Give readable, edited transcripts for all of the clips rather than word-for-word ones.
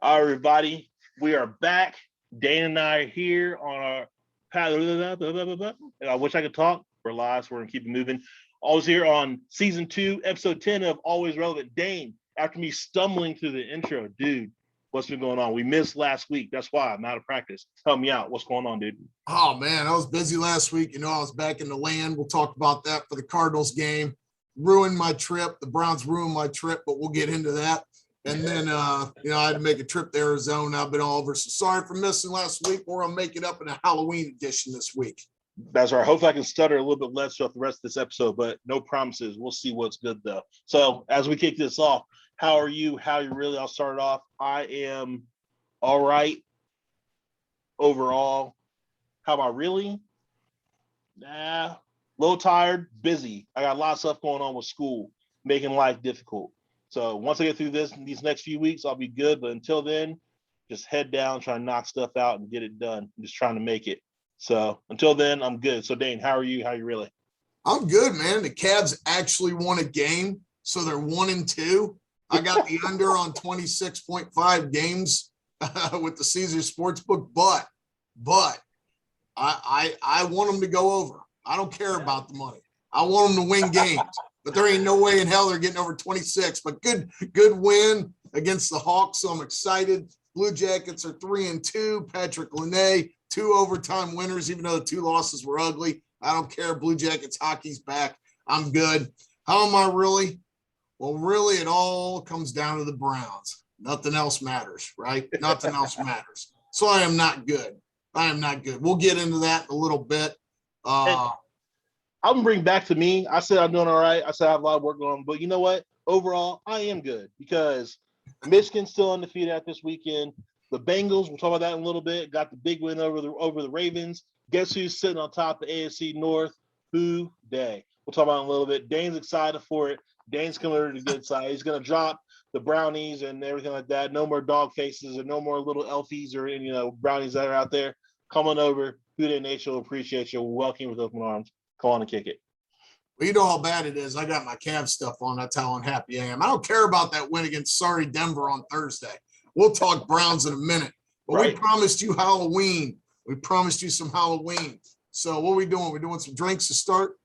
All right, everybody, we are back. Dane and I are here on our. I wish I could talk. We're live, so we're gonna keep it moving. Always here on season 2, episode 10 of Always Relevant. Dane, after me stumbling through the intro, dude, what's been going on? We missed last week. That's why I'm out of practice. Help me out. What's going on, dude? Oh man, I was busy last week. I was back in the land. We'll talk about that for the Cardinals game. Ruined my trip. The Browns ruined my trip, but we'll get into that. And then, I had to make a trip to Arizona. I've been all over. So sorry for missing last week. We're going to make it up in a Halloween edition this week. That's right. Hopefully I can stutter a little bit less throughout the rest of this episode, but no promises. We'll see what's good, though. So as we kick this off, how are you? How are you really? I'll start it off. I am all right overall. How about really? A little tired, busy. I got a lot of stuff going on with school, making life difficult. So once I get through these next few weeks, I'll be good. But until then, just head down, try to knock stuff out and get it done. I'm just trying to make it. So until then, I'm good. So Dane, how are you? How are you really? I'm good, man. The Cavs actually won a game, so they're 1-2. I got the under on 26.5 games with the Caesars Sportsbook, but I want them to go over. I don't care about the money. I want them to win games. But there ain't no way in hell they're getting over 26. But good win against the Hawks, so I'm excited. Blue Jackets are 3-2. Patrick Laine, 2 overtime winners, even though the 2 losses were ugly. I don't care. Blue Jackets hockey's back. I'm good. How am I really? Well, really, it all comes down to the Browns. Nothing else matters, right? Nothing else matters. So I am not good. We'll get into that in a little bit. I'm gonna bring back to me. I said I'm doing all right. I said I have a lot of work going on, but you know what? Overall, I am good because Michigan's still undefeated at this weekend. The Bengals, we'll talk about that in a little bit, got the big win over the Ravens. Guess who's sitting on top of the AFC North? Who day? We'll talk about it in a little bit. Dane's excited for it. Dane's coming to the good side. He's gonna drop the brownies and everything like that. No more dog faces and no more little elfies or brownies that are out there. Come on over. Who Day Nation will appreciate you. Welcome with open arms. Come on and kick it. Well, you know how bad it is. I got my Cavs stuff on. That's how unhappy I am. I don't care about that win against sorry Denver on Thursday. We'll talk Browns in a minute. But right. We promised you Halloween. We promised you some Halloween. So what are we doing? We're doing some drinks to start?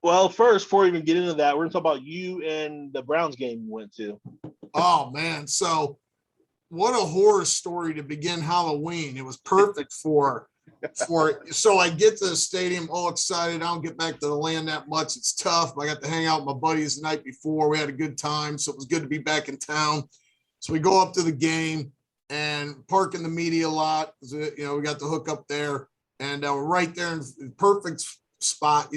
Well, first, before we even get into that, we're going to talk about you and the Browns game you went to. Oh, man. So what a horror story to begin Halloween. It was perfect for so I get to the stadium all excited. I don't get back to the land that much. It's tough. I got to hang out with my buddies the night before. We had a good time, so it was good to be back in town. So we go up to the game and park in the media lot. We got the hook up there, and we're right there in the perfect spot,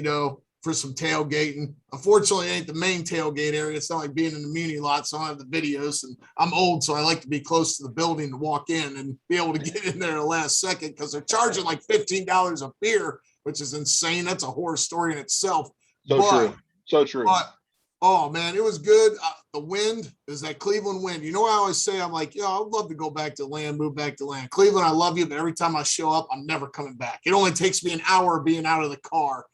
for some tailgating. Unfortunately, it ain't the main tailgate area. It's not like being in the muni lot, so I don't have the videos. And I'm old, so I like to be close to the building to walk in and be able to get in there at the last second because they're charging like $15 a beer, which is insane. That's a horror story in itself. So true. But, oh, man, it was good. The wind is that Cleveland wind. I always say, I'm like, I'd love to go back to land, move back to land. Cleveland, I love you, but every time I show up, I'm never coming back. It only takes me an hour being out of the car.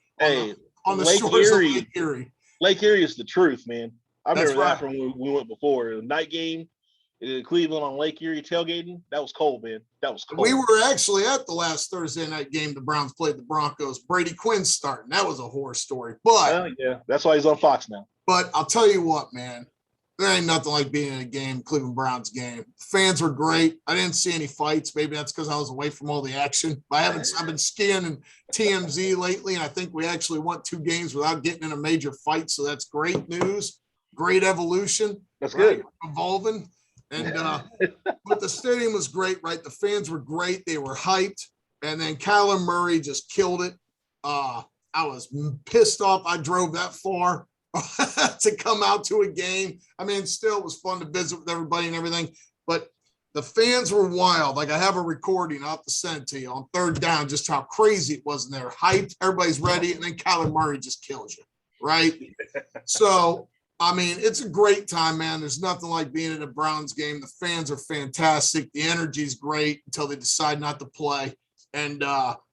On the shores of Lake Erie. Lake Erie is the truth, man. I remember right. that from when we went before. The night game in Cleveland on Lake Erie tailgating. That was cold, man. That was cold. We were actually at the last Thursday night game the Browns played the Broncos. Brady Quinn starting. That was a horror story. But yeah, that's why he's on Fox now. But I'll tell you what, man. There ain't nothing like being in a game, Cleveland Browns game. Fans were great. I didn't see any fights. Maybe that's because I was away from all the action. But I've been skiing in TMZ lately, and I think we actually won 2 games without getting in a major fight. So that's great news. Great evolution. That's good. Evolving. And but the stadium was great, right? The fans were great. They were hyped. And then Kyler Murray just killed it. I was pissed off. I drove that far to come out to a game. I mean, still it was fun to visit with everybody and everything, but the fans were wild. Like I have a recording, I'll have to send it to you on third down, just how crazy it was in there. Hyped, everybody's ready, and then Kyler Murray just kills you, right? So, I mean, it's a great time, man. There's nothing like being at a Browns game. The fans are fantastic. The energy is great until they decide not to play. And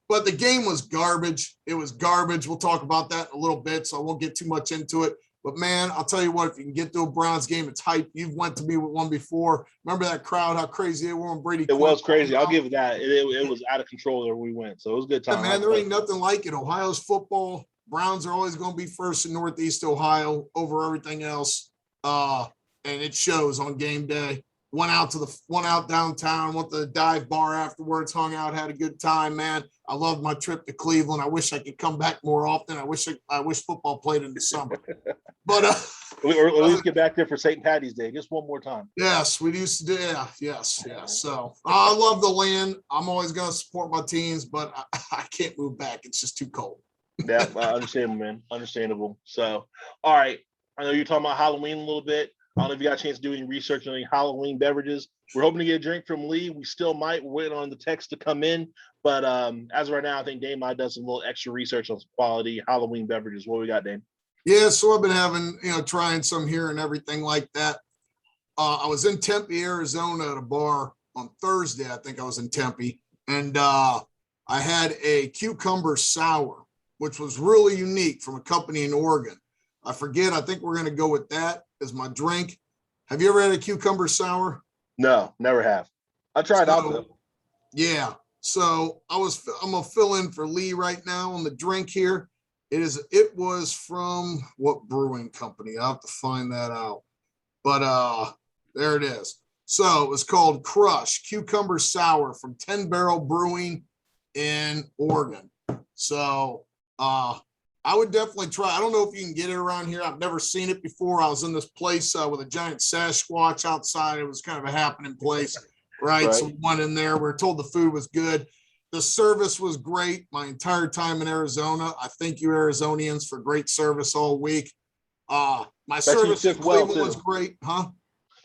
but the game was garbage. It was garbage. We'll talk about that in a little bit, so I won't get too much into it. But man, I'll tell you what, if you can get to a Browns game, it's hype. You've went to me with one before. Remember that crowd, how crazy they were when Brady? It was crazy. I'll give it that. It was out of control there when we went. So it was a good time. Yeah, man, there ain't nothing like it. Ohio's football. Browns are always going to be first in Northeast Ohio over everything else. And it shows on game day. Went out downtown, went to the dive bar afterwards, hung out, had a good time, man. I loved my trip to Cleveland. I wish I could come back more often. I wish football played in the summer. But or at least get back there for St. Patty's Day, just one more time. Yes, we used to do. Yeah, yes. So I love the land. I'm always going to support my teams, but I can't move back. It's just too cold. Yeah, understandable, man. Understandable. So, all right. I know you're talking about Halloween a little bit. I don't know if you got a chance to do any research on any Halloween beverages. We're hoping to get a drink from Lee. We still might. We're waiting on the text to come in. But as of right now, I think Dane might have done some little extra research on some quality Halloween beverages. What we got, Dane? Yeah, so I've been having, trying some here and everything like that. I was in Tempe, Arizona at a bar on Thursday. I think I was in Tempe. And I had a cucumber sour, which was really unique from a company in Oregon. I think we're going to go with that as my drink. Have you ever had a cucumber sour? No, never have. I tried out though. Yeah. So I'm going to fill in for Lee right now on the drink here. It was from what brewing company? I'll have to find that out. But there it is. So it was called Crush Cucumber Sour from 10 Barrel Brewing in Oregon. So I would definitely try. I don't know if you can get it around here. I've never seen it before. I was in this place with a giant Sasquatch outside. It was kind of a happening place, right? So we went in there. We were told the food was good. The service was great my entire time in Arizona. I thank you, Arizonians, for great service all week. My service in Cleveland was great, huh?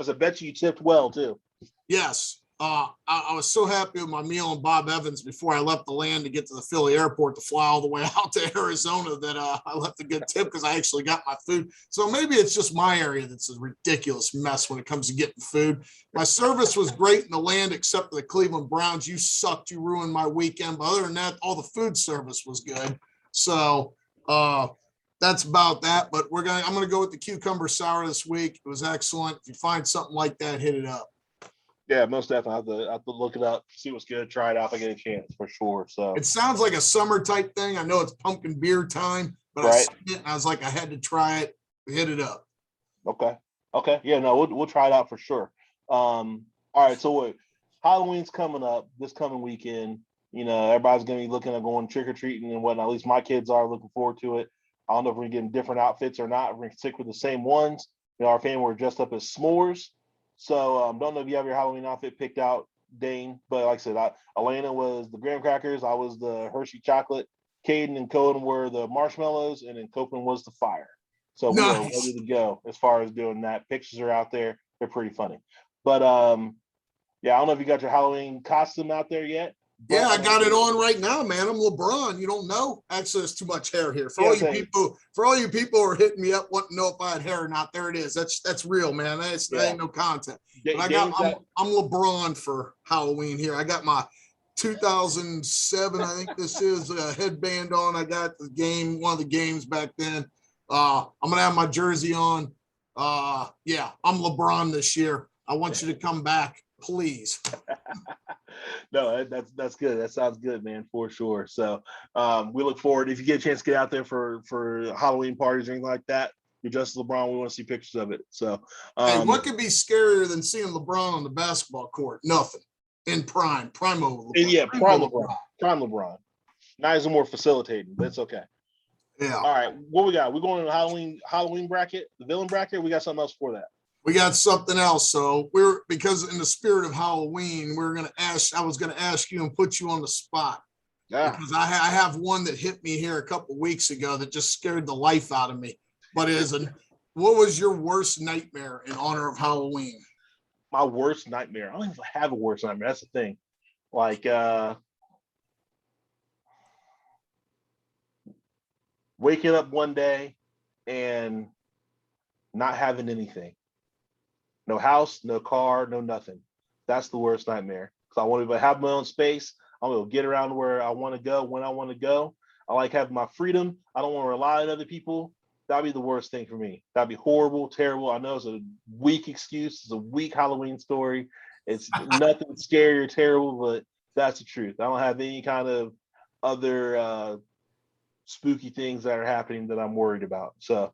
I bet you tipped well, too. Yes. I was so happy with my meal in Bob Evans before I left the land to get to the Philly airport to fly all the way out to Arizona that I left a good tip because I actually got my food. So maybe it's just my area that's a ridiculous mess when it comes to getting food. My service was great in the land except for the Cleveland Browns. You sucked. You ruined my weekend. But other than that, all the food service was good. So that's about that. But I'm going to go with the cucumber sour this week. It was excellent. If you find something like that, hit it up. Yeah, most definitely. I have to look it up, see what's good, try it out if I get a chance for sure. So it sounds like a summer type thing. I know it's pumpkin beer time, but I seen it and I was like, I had to try it. We hit it up. Okay. Yeah, no, we'll try it out for sure. All right. So Halloween's coming up this coming weekend. Everybody's gonna be looking at going trick or treating and whatnot. At least my kids are looking forward to it. I don't know if we're getting different outfits or not. We're gonna stick with the same ones. Our family were dressed up as s'mores. So don't know if you have your Halloween outfit picked out, Dane, but like I said, Elena was the graham crackers, I was the Hershey chocolate, Caden and Coden were the marshmallows, and then Copeland was the fire. So we are ready to go as far as doing that. Pictures are out there. They're pretty funny. But yeah, I don't know if you got your Halloween costume out there yet. Yeah, I got it on right now, man. I'm LeBron. You don't know. Actually, there's too much hair here. For all you people who are hitting me up wanting to know if I had hair or not, there it is. That's real, man. That ain't no content. But I'm LeBron for Halloween here. I got my 2007, I think this is, headband on. I got one of the games back then. I'm gonna have my jersey on. Yeah, I'm LeBron this year. I want you to come back, please. No, that's good. That sounds good, man, for sure. So we look forward. If you get a chance to get out there for Halloween parties or anything like that, you're just LeBron. We want to see pictures of it. So hey, what could be scarier than seeing LeBron on the basketball court? Nothing. In prime LeBron. Yeah, prime LeBron. Not as more facilitating, but it's okay. Yeah. All right, what we got? We're going to the Halloween bracket, the villain bracket. We got something else for that. We got something else. So because in the spirit of Halloween, I was going to ask you and put you on the spot. Yeah. Because I have one that hit me here a couple of weeks ago that just scared the life out of me. But what was your worst nightmare in honor of Halloween? My worst nightmare. I don't even have a worst nightmare. That's the thing. Like waking up one day and not having anything. No house, no car, no nothing. That's the worst nightmare. Because I want to have my own space. I want to get around where I want to go, when I want to go. I like having my freedom. I don't want to rely on other people. that'd be the worst thing for me. That'd be horrible, terrible. I know it's a weak excuse. It's a weak Halloween story. It's nothing scary or terrible, but that's the truth. I don't have any kind of other spooky things that are happening that I'm worried about. So,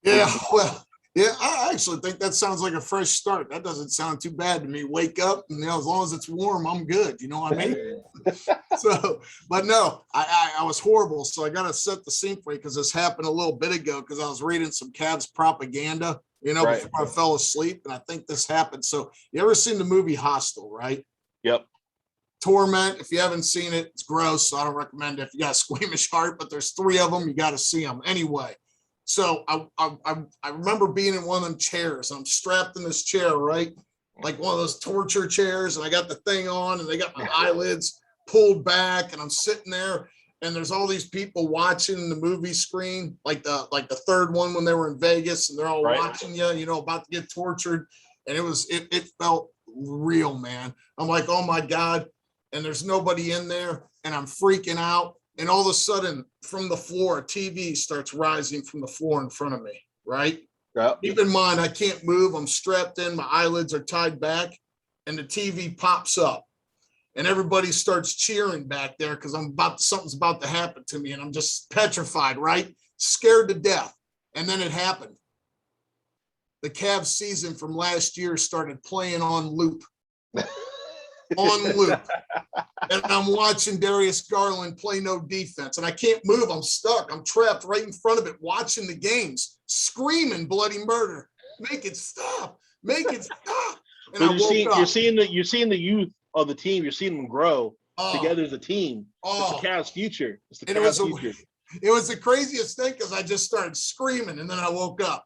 yeah, well, yeah, I actually think that sounds like a fresh start. That doesn't sound too bad to me. Wake up, and as long as it's warm, I'm good. You know what I mean? So, but no, I was horrible. So I got to set the scene for you because this happened a little bit ago because I was reading some Cavs propaganda, right. before I fell asleep. And I think this happened. So you ever seen the movie Hostel, right? Yep. Torment. If you haven't seen it, it's gross. So I don't recommend it if you got a squeamish heart, but there's 3 of them. You got to see them anyway. So I remember being in one of them chairs. I'm strapped in this chair, right? Like one of those torture chairs. And I got the thing on and they got my eyelids pulled back and I'm sitting there and there's all these people watching the movie screen, like the third one when they were in Vegas and they're all watching you, about to get tortured. And it felt real, man. I'm like, oh my God. And there's nobody in there and I'm freaking out. And all of a sudden from the floor, a TV starts rising from the floor in front of me, right? Yep. Keep in mind, I can't move. I'm strapped in. My eyelids are tied back and the TV pops up and everybody starts cheering back there because something's about to happen to me. And I'm just petrified, right? Scared to death. And then it happened. The Cavs season from last year started playing on loop. On loop. And I'm watching Darius Garland play no defense. And I can't move. I'm stuck. I'm trapped right in front of it, watching the games, screaming bloody murder. Make it stop. Make it stop. And you're seeing the youth of the team. You're seeing them grow together as a team. It's the Cavs' future. It's the Cavs' future. It was the craziest thing because I just started screaming and then I woke up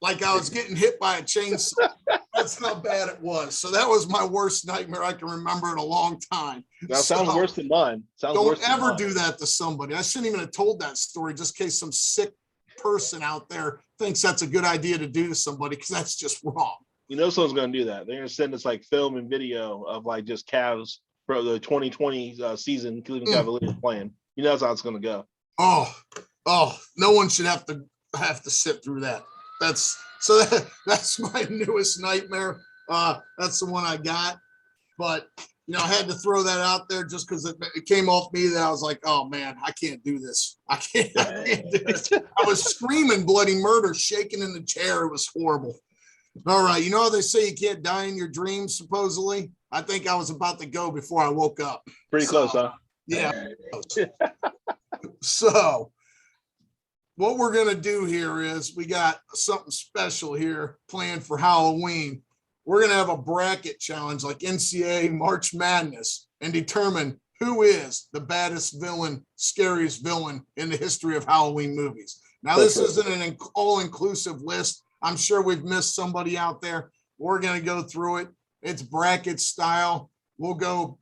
like I was getting hit by a chainsaw. That's how bad it was. So that was my worst nightmare I can remember in a long time. That sounds worse than mine. Don't ever do that to somebody. I shouldn't even have told that story just in case some sick person out there thinks that's a good idea to do to somebody because that's just wrong. Someone's going to do that. They're going to send us like film and video of like just Cavs for the 2020 season, Cleveland Cavaliers playing. That's how it's going to go. Oh, no one should have to sit through that. That's my newest nightmare. That's the one I got, but I had to throw that out there just because it came off me that I was like, oh man, I can't do this. I can't do this. I was screaming bloody murder, shaking in the chair. It was horrible. All right. You know how they say you can't die in your dreams, supposedly? I think I was about to go before I woke up. Pretty close, huh? Yeah. So what we're going to do here is we got something special here planned for Halloween. We're going to have a bracket challenge like NCAA March Madness and determine who is the baddest villain, scariest villain in the history of Halloween movies. Now, this isn't an all-inclusive list. I'm sure we've missed somebody out there. We're going to go through it. It's bracket style. We'll go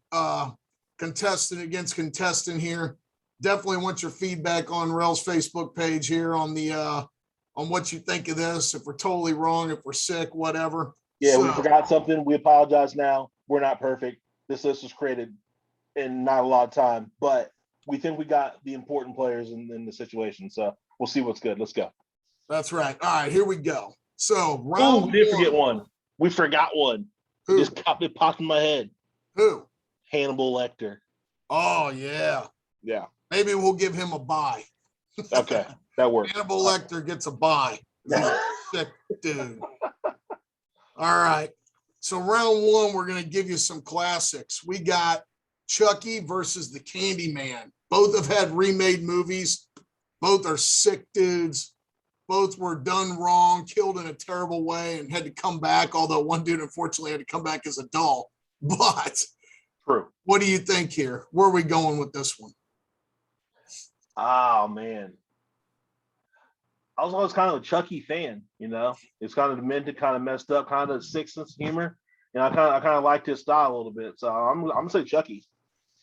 contestant against contestant here. Definitely want your feedback on Rell's Facebook page here on the on what you think of this. If we're totally wrong, if we're sick, whatever. Yeah, we forgot something. We apologize now. We're not perfect. This list was created in not a lot of time, but we think we got the important players in the situation. So we'll see what's good. Let's go. That's right. All right, here we go. So round we did forget one. We forgot one. Who? It popped in my head. Who? Hannibal Lecter. Oh, yeah. Yeah. Maybe we'll give him a bye. Okay, that works. Hannibal Lecter gets a bye. He's a sick dude. All right. So round one, we're going to give you some classics. We got Chucky versus the Candyman. Both have had remade movies. Both are sick dudes. Both were done wrong, killed in a terrible way, and had to come back, although one dude unfortunately had to come back as a doll. But true. What do you think here? Where are we going with this one? Oh, man. I was always kind of a Chucky fan, It's kind of demented, kind of messed up, kind of sick sense of humor. I kind of liked his style a little bit. So I'm going to say Chucky.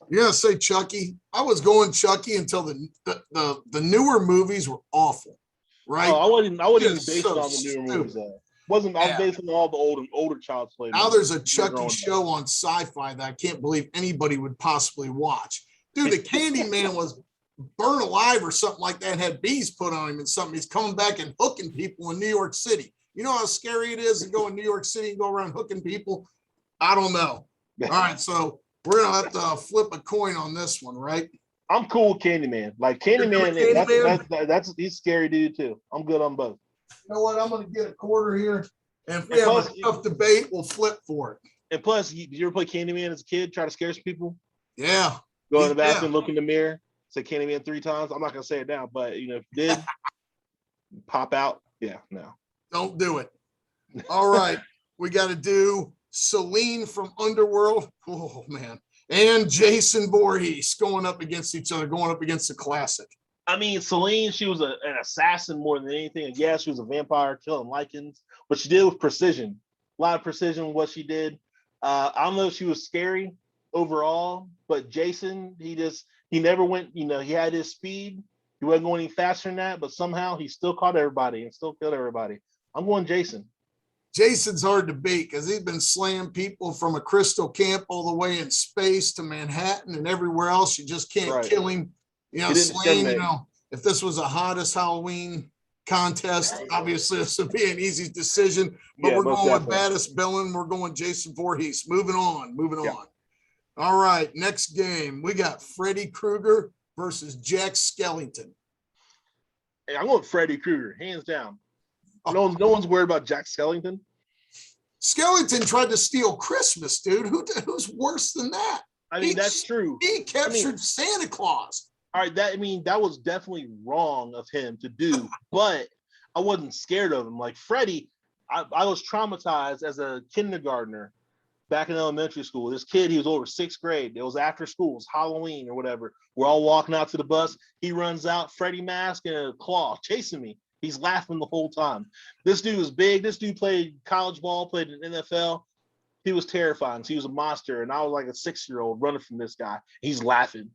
You're going to say Chucky? I was going Chucky until the newer movies were awful, right? Oh, I wasn't even based on the newer movies, though. I was based on all the older Child's Play Now movies. there's a Chucky show on Sci-Fi that I can't believe anybody would possibly watch. Dude, the Candyman was burned alive or something like that and had bees put on him and something. He's coming back and hooking people in New York City. You know how scary it is to go in New York City and go around hooking people? I don't know. All right, so we're going to have to flip a coin on this one, right? I'm cool with Candyman. Like Candyman, that's he's a scary dude too. I'm good on both. You know what? I'm going to get a quarter here. And if we have a tough debate, we'll flip for it. And plus, you ever play Candyman as a kid, try to scare some people? Yeah. Go in the bathroom, look in the mirror, say Candyman 3 times. I'm not going to say it now, but, if you did, pop out. Yeah, no. Don't do it. All right. We got to do Celine from Underworld. Oh, man. And Jason Voorhees going up against each other, going up against the classic. I mean, Celine, she was an assassin more than anything. And yeah, she was a vampire killing lichens, but she did with precision. A lot of precision in what she did. I don't know if she was scary overall, but Jason, he never went, he had his speed. He wasn't going any faster than that, but somehow he still caught everybody and still killed everybody. I'm going Jason. Jason's hard to beat because he's been slaying people from a crystal camp all the way in space to Manhattan and everywhere else. You just can't kill him. Slaying, if this was a hottest Halloween contest, obviously this would be an easy decision, but we're going with baddest villain. We're going Jason Voorhees. Moving on. All right, next game. We got Freddy Krueger versus Jack Skellington. Hey, I'm going Freddy Krueger, hands down. No one's worried about Jack Skellington. Skellington tried to steal Christmas, dude. Who's worse than that? I mean, that's true. He captured Santa Claus. All right, that was definitely wrong of him to do, but I wasn't scared of him. Like Freddy, I was traumatized as a kindergartner back in elementary school. This kid, he was over 6th grade. It was after school, it was Halloween or whatever. We're all walking out to the bus. He runs out, Freddy mask and a claw, chasing me. He's laughing the whole time. This dude was big. This dude played college ball, played in NFL. He was terrifying. So he was a monster, and I was like a 6-year-old running from this guy. He's laughing.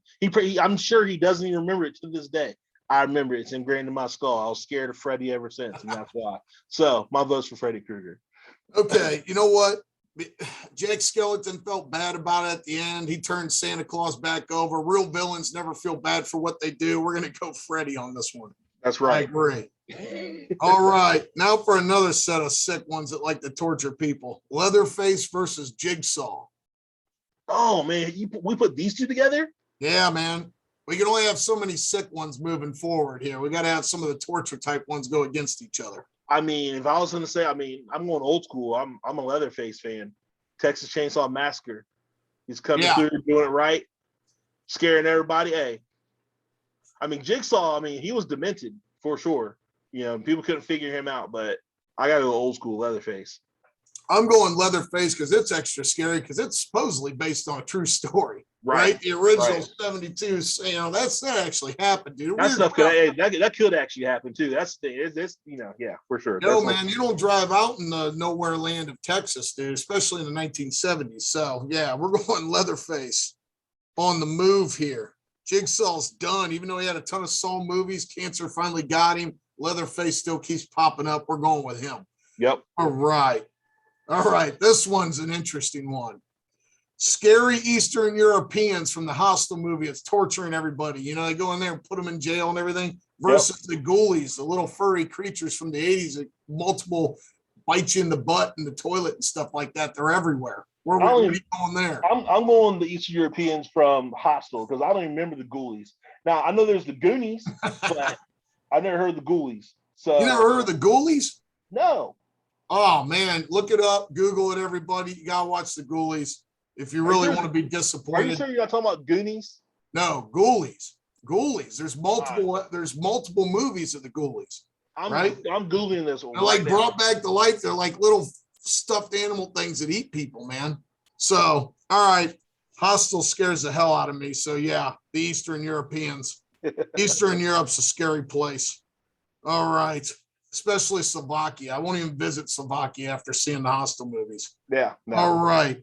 I'm sure he doesn't even remember it to this day. I remember it. It's ingrained in my skull. I was scared of Freddy ever since, and that's why. So my vote's for Freddy Krueger. Okay, you know what? Jack Skellington felt bad about it at the end. He turned Santa Claus back over. Real villains never feel bad for what they do. We're going to go Freddy on this one. That's right. I agree. All right. Now for another set of sick ones that like to torture people. Leatherface versus Jigsaw. Oh, man. We put these two together? Yeah, man. We can only have so many sick ones moving forward here. We got to have some of the torture type ones go against each other. I mean, if I was going to say, I'm going old school. I'm a Leatherface fan. Texas Chainsaw Massacre. He's coming through, doing it right, scaring everybody. Hey, I mean, Jigsaw, he was demented for sure. People couldn't figure him out, but I got to go old school Leatherface. I'm going Leatherface because it's extra scary because it's supposedly based on a true story, right? The original 72, that actually happened, dude. That stuff that could actually happen too. That's the thing. It's for sure. No, man, you don't drive out in the nowhere land of Texas, dude, especially in the 1970s. So yeah, we're going Leatherface on the move here. Jigsaw's done, even though he had a ton of Saw movies. Cancer finally got him. Leatherface still keeps popping up. We're going with him. Yep. All right. This one's an interesting one. Scary Eastern Europeans from the Hostel movie. It's torturing everybody. They go in there and put them in jail and everything. Versus the Ghoulies, the little furry creatures from the 80s that multiple bite you in the butt and the toilet and stuff like that. They're everywhere. Where are we going there? I'm going the Eastern Europeans from Hostel because I don't even remember the Ghoulies. Now, I know there's the Goonies, but I never heard of the Ghoulies. So you never heard of the Ghoulies? No. Oh, man. Look it up. Google it, everybody. You got to watch the Ghoulies if you really want to be disappointed. Are you sure you're not talking about Goonies? No, Ghoulies. There's multiple movies of the Ghoulies. I'm Googling this one. They're like brought back to life. They're like little stuffed animal things that eat people, man. So, all right. Hostel scares the hell out of me. So, yeah, the Eastern Europeans. Eastern Europe's a scary place. All right. Especially Slovakia. I won't even visit Slovakia after seeing the Hostel movies. Yeah. No. All right.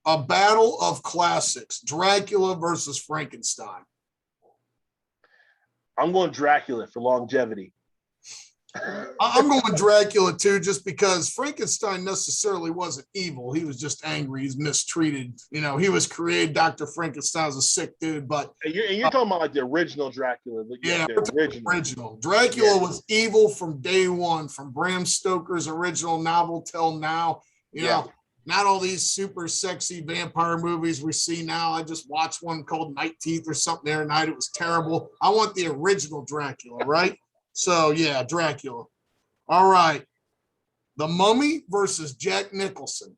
A battle of classics. Dracula versus Frankenstein. I'm going Dracula for longevity. I'm going Dracula too, just because Frankenstein necessarily wasn't evil. He was just angry. He's mistreated. He was created. Dr. Frankenstein was a sick dude, but And you're talking about like the original Dracula. yeah, the original. Dracula was evil from day one, from Bram Stoker's original novel till now. Not all these super sexy vampire movies we see now. I just watched one called Night Teeth or something the other night. It was terrible. I want the original Dracula, right? So yeah, Dracula. All right. The Mummy versus Jack Nicholson.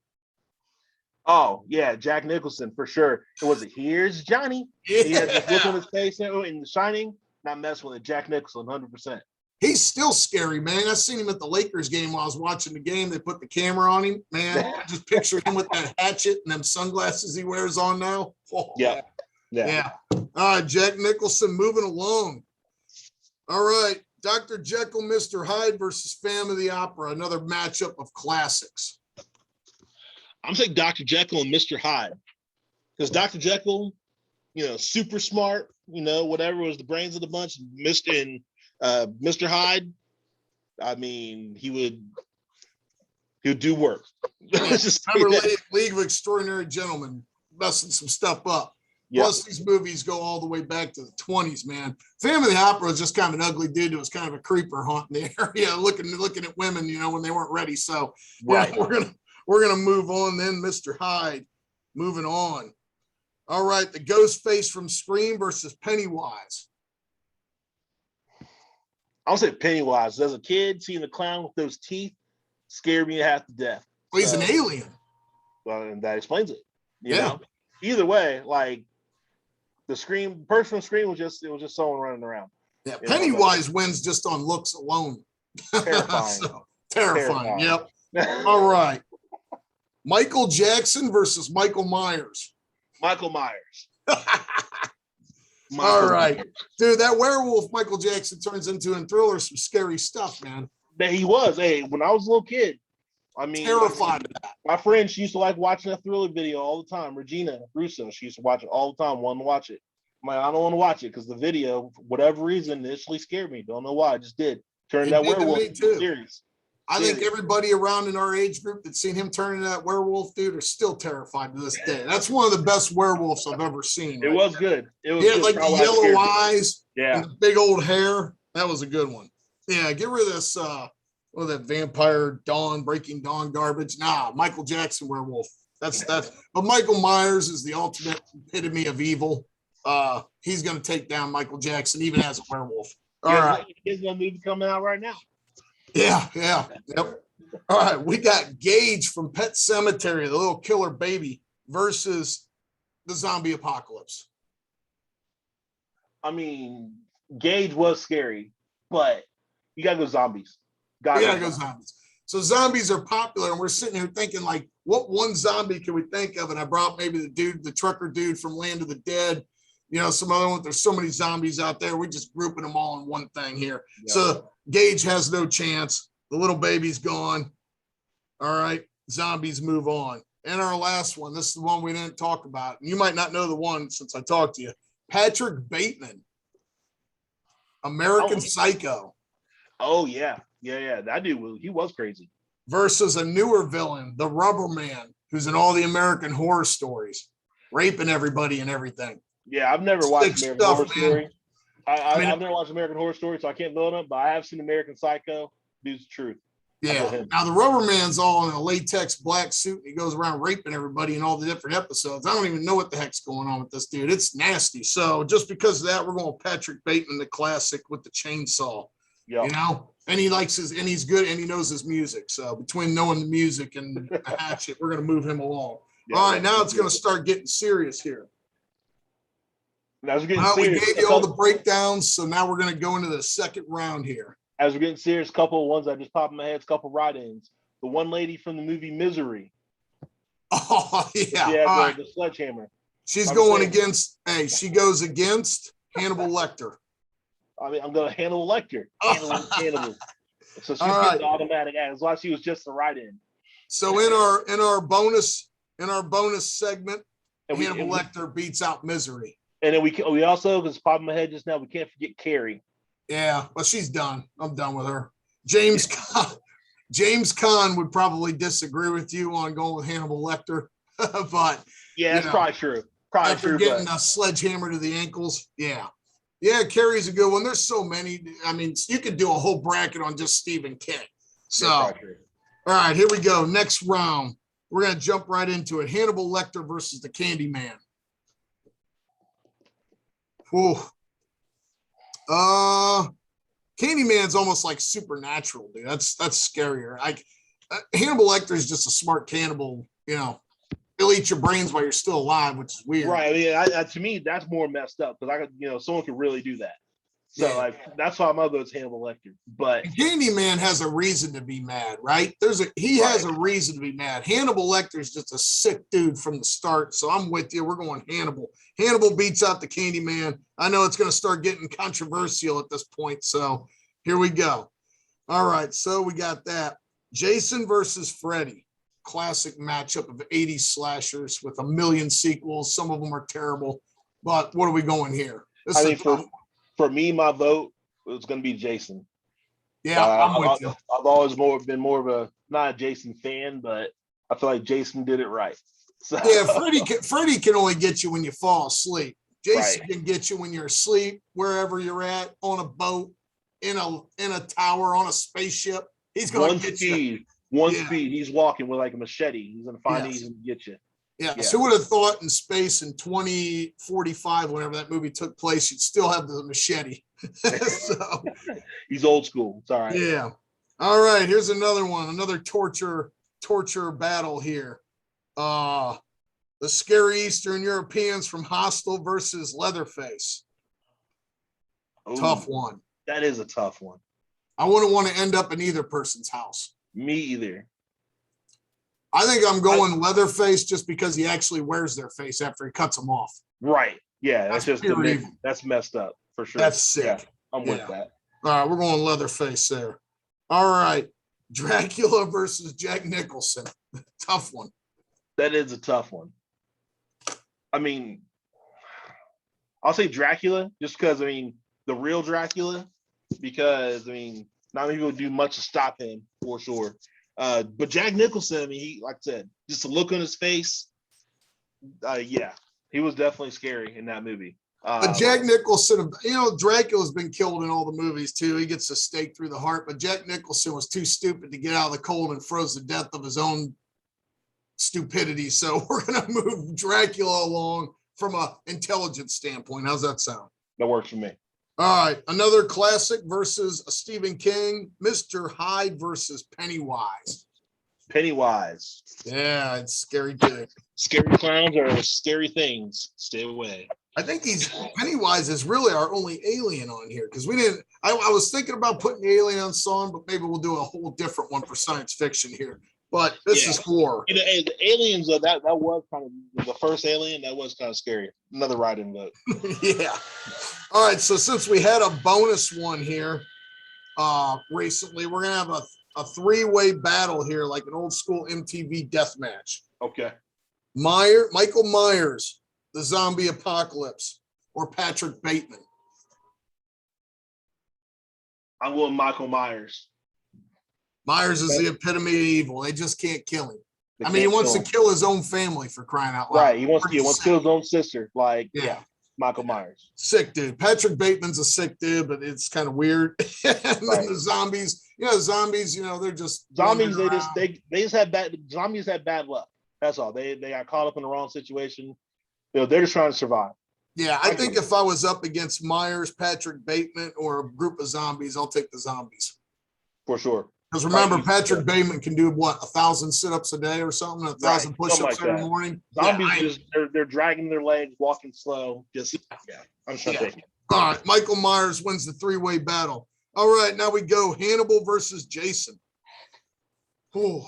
Oh, yeah, Jack Nicholson for sure. It was here's Johnny. Yeah. He had this look on his face in The Shining. Not messing with it. Jack Nicholson, 100%. He's still scary, man. I seen him at the Lakers game while I was watching the game. They put the camera on him, man. I just picture him with that hatchet and them sunglasses he wears on now. Oh, yeah. All right, Jack Nicholson moving along. All right, Dr. Jekyll, Mr. Hyde versus Phantom of the Opera, another matchup of classics. I'm saying Dr. Jekyll and Mr. Hyde. Because Dr. Jekyll, super smart, whatever, was the brains of the bunch. Mr. Hyde, I mean, he would do work. Remember League of Extraordinary Gentlemen messing some stuff up. Yep. Plus, these movies go all the way back to the 20s, man. Phantom of the Opera was just kind of an ugly dude who was kind of a creeper haunting the area, looking at women, when they weren't ready. So, right. We're gonna move on then, Mr. Hyde. Moving on. All right, the ghost face from Scream versus Pennywise. I'll say Pennywise. As a kid, seeing the clown with those teeth scared me half to death. Well, he's an alien. Well, and that explains it. You know? Either way, like the personal Scream was just someone running around. Yeah, Pennywise wins just on looks alone. Terrifying. Terrifying. Yep. All right. Michael Jackson versus Michael Myers. Michael Myers. All right. Dude, that werewolf Michael Jackson turns into in Thriller some scary stuff, man. That he was. Hey, when I was a little kid, I mean, terrified of that. My friend, she used to like watching that Thriller video all the time. Regina Russo, she used to watch it all the time, wanting to watch it. I'm like, I don't want to watch it because the video, for whatever reason, initially scared me. Don't know why. I just did. Turned that werewolf into series. I think everybody around in our age group that's seen him turn into that werewolf, dude, are still terrified to this day. That's one of the best werewolves I've ever seen. It was good. It was good. Like the yellow eyes, and the big old hair. That was a good one. Yeah, get rid of this that vampire Breaking Dawn garbage. Nah, Michael Jackson werewolf. That's but Michael Myers is the ultimate epitome of evil. He's gonna take down Michael Jackson even as a werewolf. All right. There's a movie coming out right now. Yeah. Yep. All right, we got Gage from Pet Sematary, the little killer baby, versus the zombie apocalypse. I mean, Gage was scary, but you gotta go zombies. Gotta go zombies. So zombies are popular, and we're sitting here thinking, like, what one zombie can we think of? And I brought maybe the trucker dude from Land of the Dead. Some other one. There's so many zombies out there. We're just grouping them all in one thing here. Yeah. So Gage has no chance. The little baby's gone. All right. Zombies move on. And our last one. This is the one we didn't talk about. You might not know the one since I talked to you. Patrick Bateman. American Psycho. Oh, yeah. Yeah. That dude, he was crazy. Versus a newer villain, the Rubber Man, who's in all the American Horror Stories, raping everybody and everything. Yeah, I've never watched American Horror Story. I've never watched American Horror Story, so I can't vote on it, but I have seen American Psycho. Dude's the truth. Yeah. Now, the Rubber Man's all in a latex black suit, and he goes around raping everybody in all the different episodes. I don't even know what the heck's going on with this dude. It's nasty. So just because of that, we're going Patrick Bateman, the classic with the chainsaw. Yeah. And he likes and he's good, and he knows his music. So between knowing the music and the hatchet, we're going to move him along. Yeah, all right, now it's going to start getting serious here. We gave you all the breakdowns, so now we're going to go into the second round here. As we're getting serious, a couple of ones that just popped in my head, a couple of write-ins. The one lady from the movie Misery. Oh, yeah. Yeah, the sledgehammer. She's going against, she goes against Hannibal Lecter. I mean, I'm going to Hannibal Lecter. Hannibal. So she's getting the automatic as long as she was just a write-in. So in our bonus segment, Hannibal Lecter beats out Misery. And then we also, because it's popping in my head just now, we can't forget Carrie. Yeah, well, she's done. I'm done with her. James Caan would probably disagree with you on going with Hannibal Lecter, but yeah, that's probably true. After getting a sledgehammer to the ankles, yeah, Carrie's a good one. There's so many. I mean, you could do a whole bracket on just Stephen King. So, all right, here we go. Next round, we're gonna jump right into it. Hannibal Lecter versus the Candyman. Whew. Candyman's almost like supernatural, dude. That's scarier. Hannibal Lecter is just a smart cannibal. You know, he'll eat your brains while you're still alive, which is weird. Right. I mean, to me, that's more messed up because someone could really do that. So that's why I'm gonna go with Hannibal Lecter. But Candyman has a reason to be mad, right? He has a reason to be mad. Hannibal Lecter is just a sick dude from the start. So I'm with you. We're going Hannibal. Hannibal beats out the Candyman. I know it's going to start getting controversial at this point. So here we go. All right. So we got that. Jason versus Freddy. Classic matchup of 80s slashers with a million sequels. Some of them are terrible. But what are we going here? For me, my vote was going to be Jason. Yeah, I'm with you. I've always been more of a not a Jason fan, but I feel like Jason did it right. So. Yeah, Freddy can only get you when you fall asleep. Jason can get you when you're asleep, wherever you're at, on a boat, in a tower, on a spaceship. He's going to get you. One speed. He's walking with like a machete. He's going to find these and get you. Yeah. So who would have thought in space in 2045, whenever that movie took place, you'd still have the machete. So he's old school. It's all right. Yeah. All right. Here's another one. Another torture battle here. The scary Eastern Europeans from Hostel versus Leatherface. Ooh, tough one. That is a tough one. I wouldn't want to end up in either person's house. Me either. I think I'm going Leatherface just because he actually wears their face after he cuts them off. Right. Yeah. That's just that's messed up for sure. That's sick. Yeah, I'm with that. All right. We're going Leatherface there. All right. Dracula versus Jack Nicholson. Tough one. That is a tough one. I mean, I'll say Dracula just because, the real Dracula, because, not many people do much to stop him for sure. But Jack Nicholson, he, like I said, just the look on his face, he was definitely scary in that movie. But Jack Nicholson, Dracula's been killed in all the movies too. He gets a stake through the heart, but Jack Nicholson was too stupid to get out of the cold and froze to death of his own stupidity. So we're going to move Dracula along from an intelligence standpoint. How's that sound? That works for me. All right. Another classic versus a Stephen King, Mr. Hyde versus Pennywise. Pennywise. Yeah, it's scary too. Scary clowns are scary things. Stay away. I think Pennywise is really our only alien on here because we didn't. I was thinking about putting the aliens on, but maybe we'll do a whole different one for science fiction here. But this is horror. And the aliens, that was kind of the first alien. That was kind of scary. Another write-in vote. Yeah. All right. So since we had a bonus one here recently, we're gonna have a three-way battle here, like an old school MTV death match. Okay. Michael Myers, the zombie apocalypse, or Patrick Bateman. I'm going Michael Myers. Myers is the epitome of evil. They just can't kill him. He wants to kill his own family, for crying out loud. Right. He wants to kill his own sister. Michael Myers. Sick dude. Patrick Bateman's a sick dude, but it's kind of weird. And then the zombies, they're just zombies. They just have bad zombies have bad luck. That's all. They got caught up in the wrong situation. They're just trying to survive. Yeah, I think if I was up against Myers, Patrick Bateman, or a group of zombies, I'll take the zombies. For sure. Because remember, Patrick Bateman can do 1,000 sit-ups a day or something, 1,000 push-ups every morning. Zombies they're dragging their legs, walking slow. I'm sure. All right, Michael Myers wins the three-way battle. All right, now we go Hannibal versus Jason. Ooh.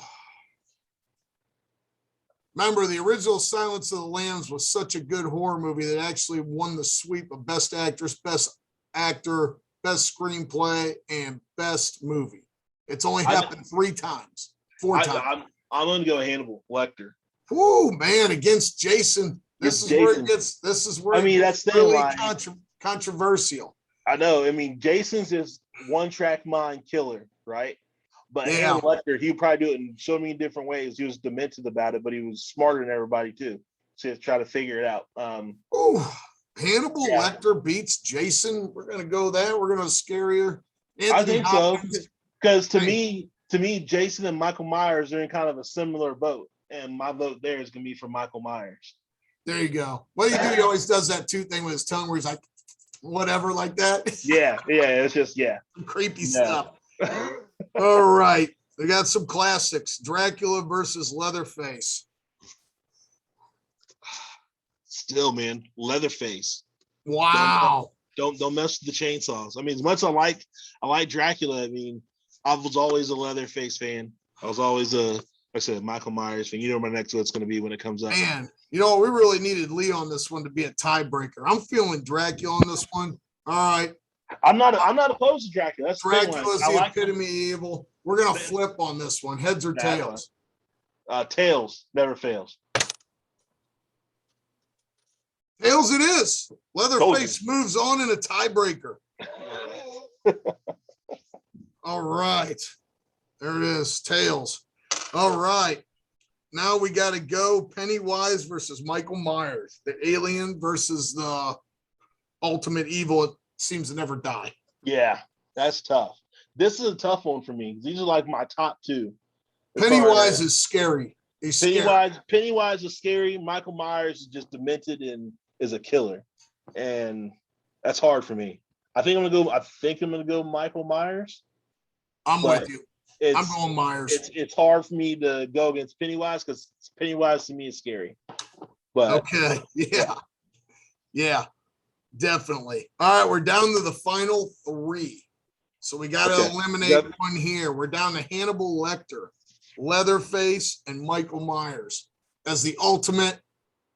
Remember, the original Silence of the Lambs was such a good horror movie that actually won the sweep of Best Actress, Best Actor, Best Screenplay, and Best Movie. It's only happened 4 times. I'm going to go Hannibal Lecter. Ooh, man, against Jason. This is where it gets really controversial. I know. Jason's just one-track mind killer. right? But Yeah. Hannibal Lecter, he would probably do it in so many different ways. He was demented about it, but he was smarter than everybody too. To try to figure it out. Oh, Hannibal Yeah. Lecter beats Jason. We're gonna go that. We're gonna scarier. I Anthony think Hopkins. so because to me, Jason and Michael Myers are in kind of a similar boat, and my vote there is gonna be for Michael Myers. There you go. What do you do? He always does that tooth thing with his tongue where he's like, whatever, like that. Yeah, it's just Creepy stuff. All right. We got some classics. Dracula versus Leatherface. Still, man, Leatherface. Wow. Don't mess with the chainsaws. I mean, as much as I like Dracula, I mean, I was always a Leatherface fan. I was always like I said, Michael Myers fan. You know what my next one's going to be when it comes up. Man, you know, we really needed Lee on this one to be a tiebreaker. I'm feeling Dracula on this one. All right. I'm not opposed to Dracula. That's Dracula's the like epitome of evil. We're gonna flip on this one. Heads or tails? Tails never fails. Tails it is. Leatherface moves on in a tiebreaker. All right. There it is. Tails. All right. Now we got to go Pennywise versus Michael Myers. The alien versus the ultimate evil. It seems to never die. Yeah, that's tough. This is a tough one for me. These are like my top two. Pennywise is scary. He's scary. Pennywise is scary. Michael Myers is just demented and is a killer. And that's hard for me. I think I'm gonna go Michael Myers. I'm with you. I'm going Myers. It's hard for me to go against Pennywise because Pennywise to me is scary. But okay. Yeah. Definitely. All right, we're down to the final three. So we got to eliminate one here. We're down to Hannibal Lecter, Leatherface, and Michael Myers as the ultimate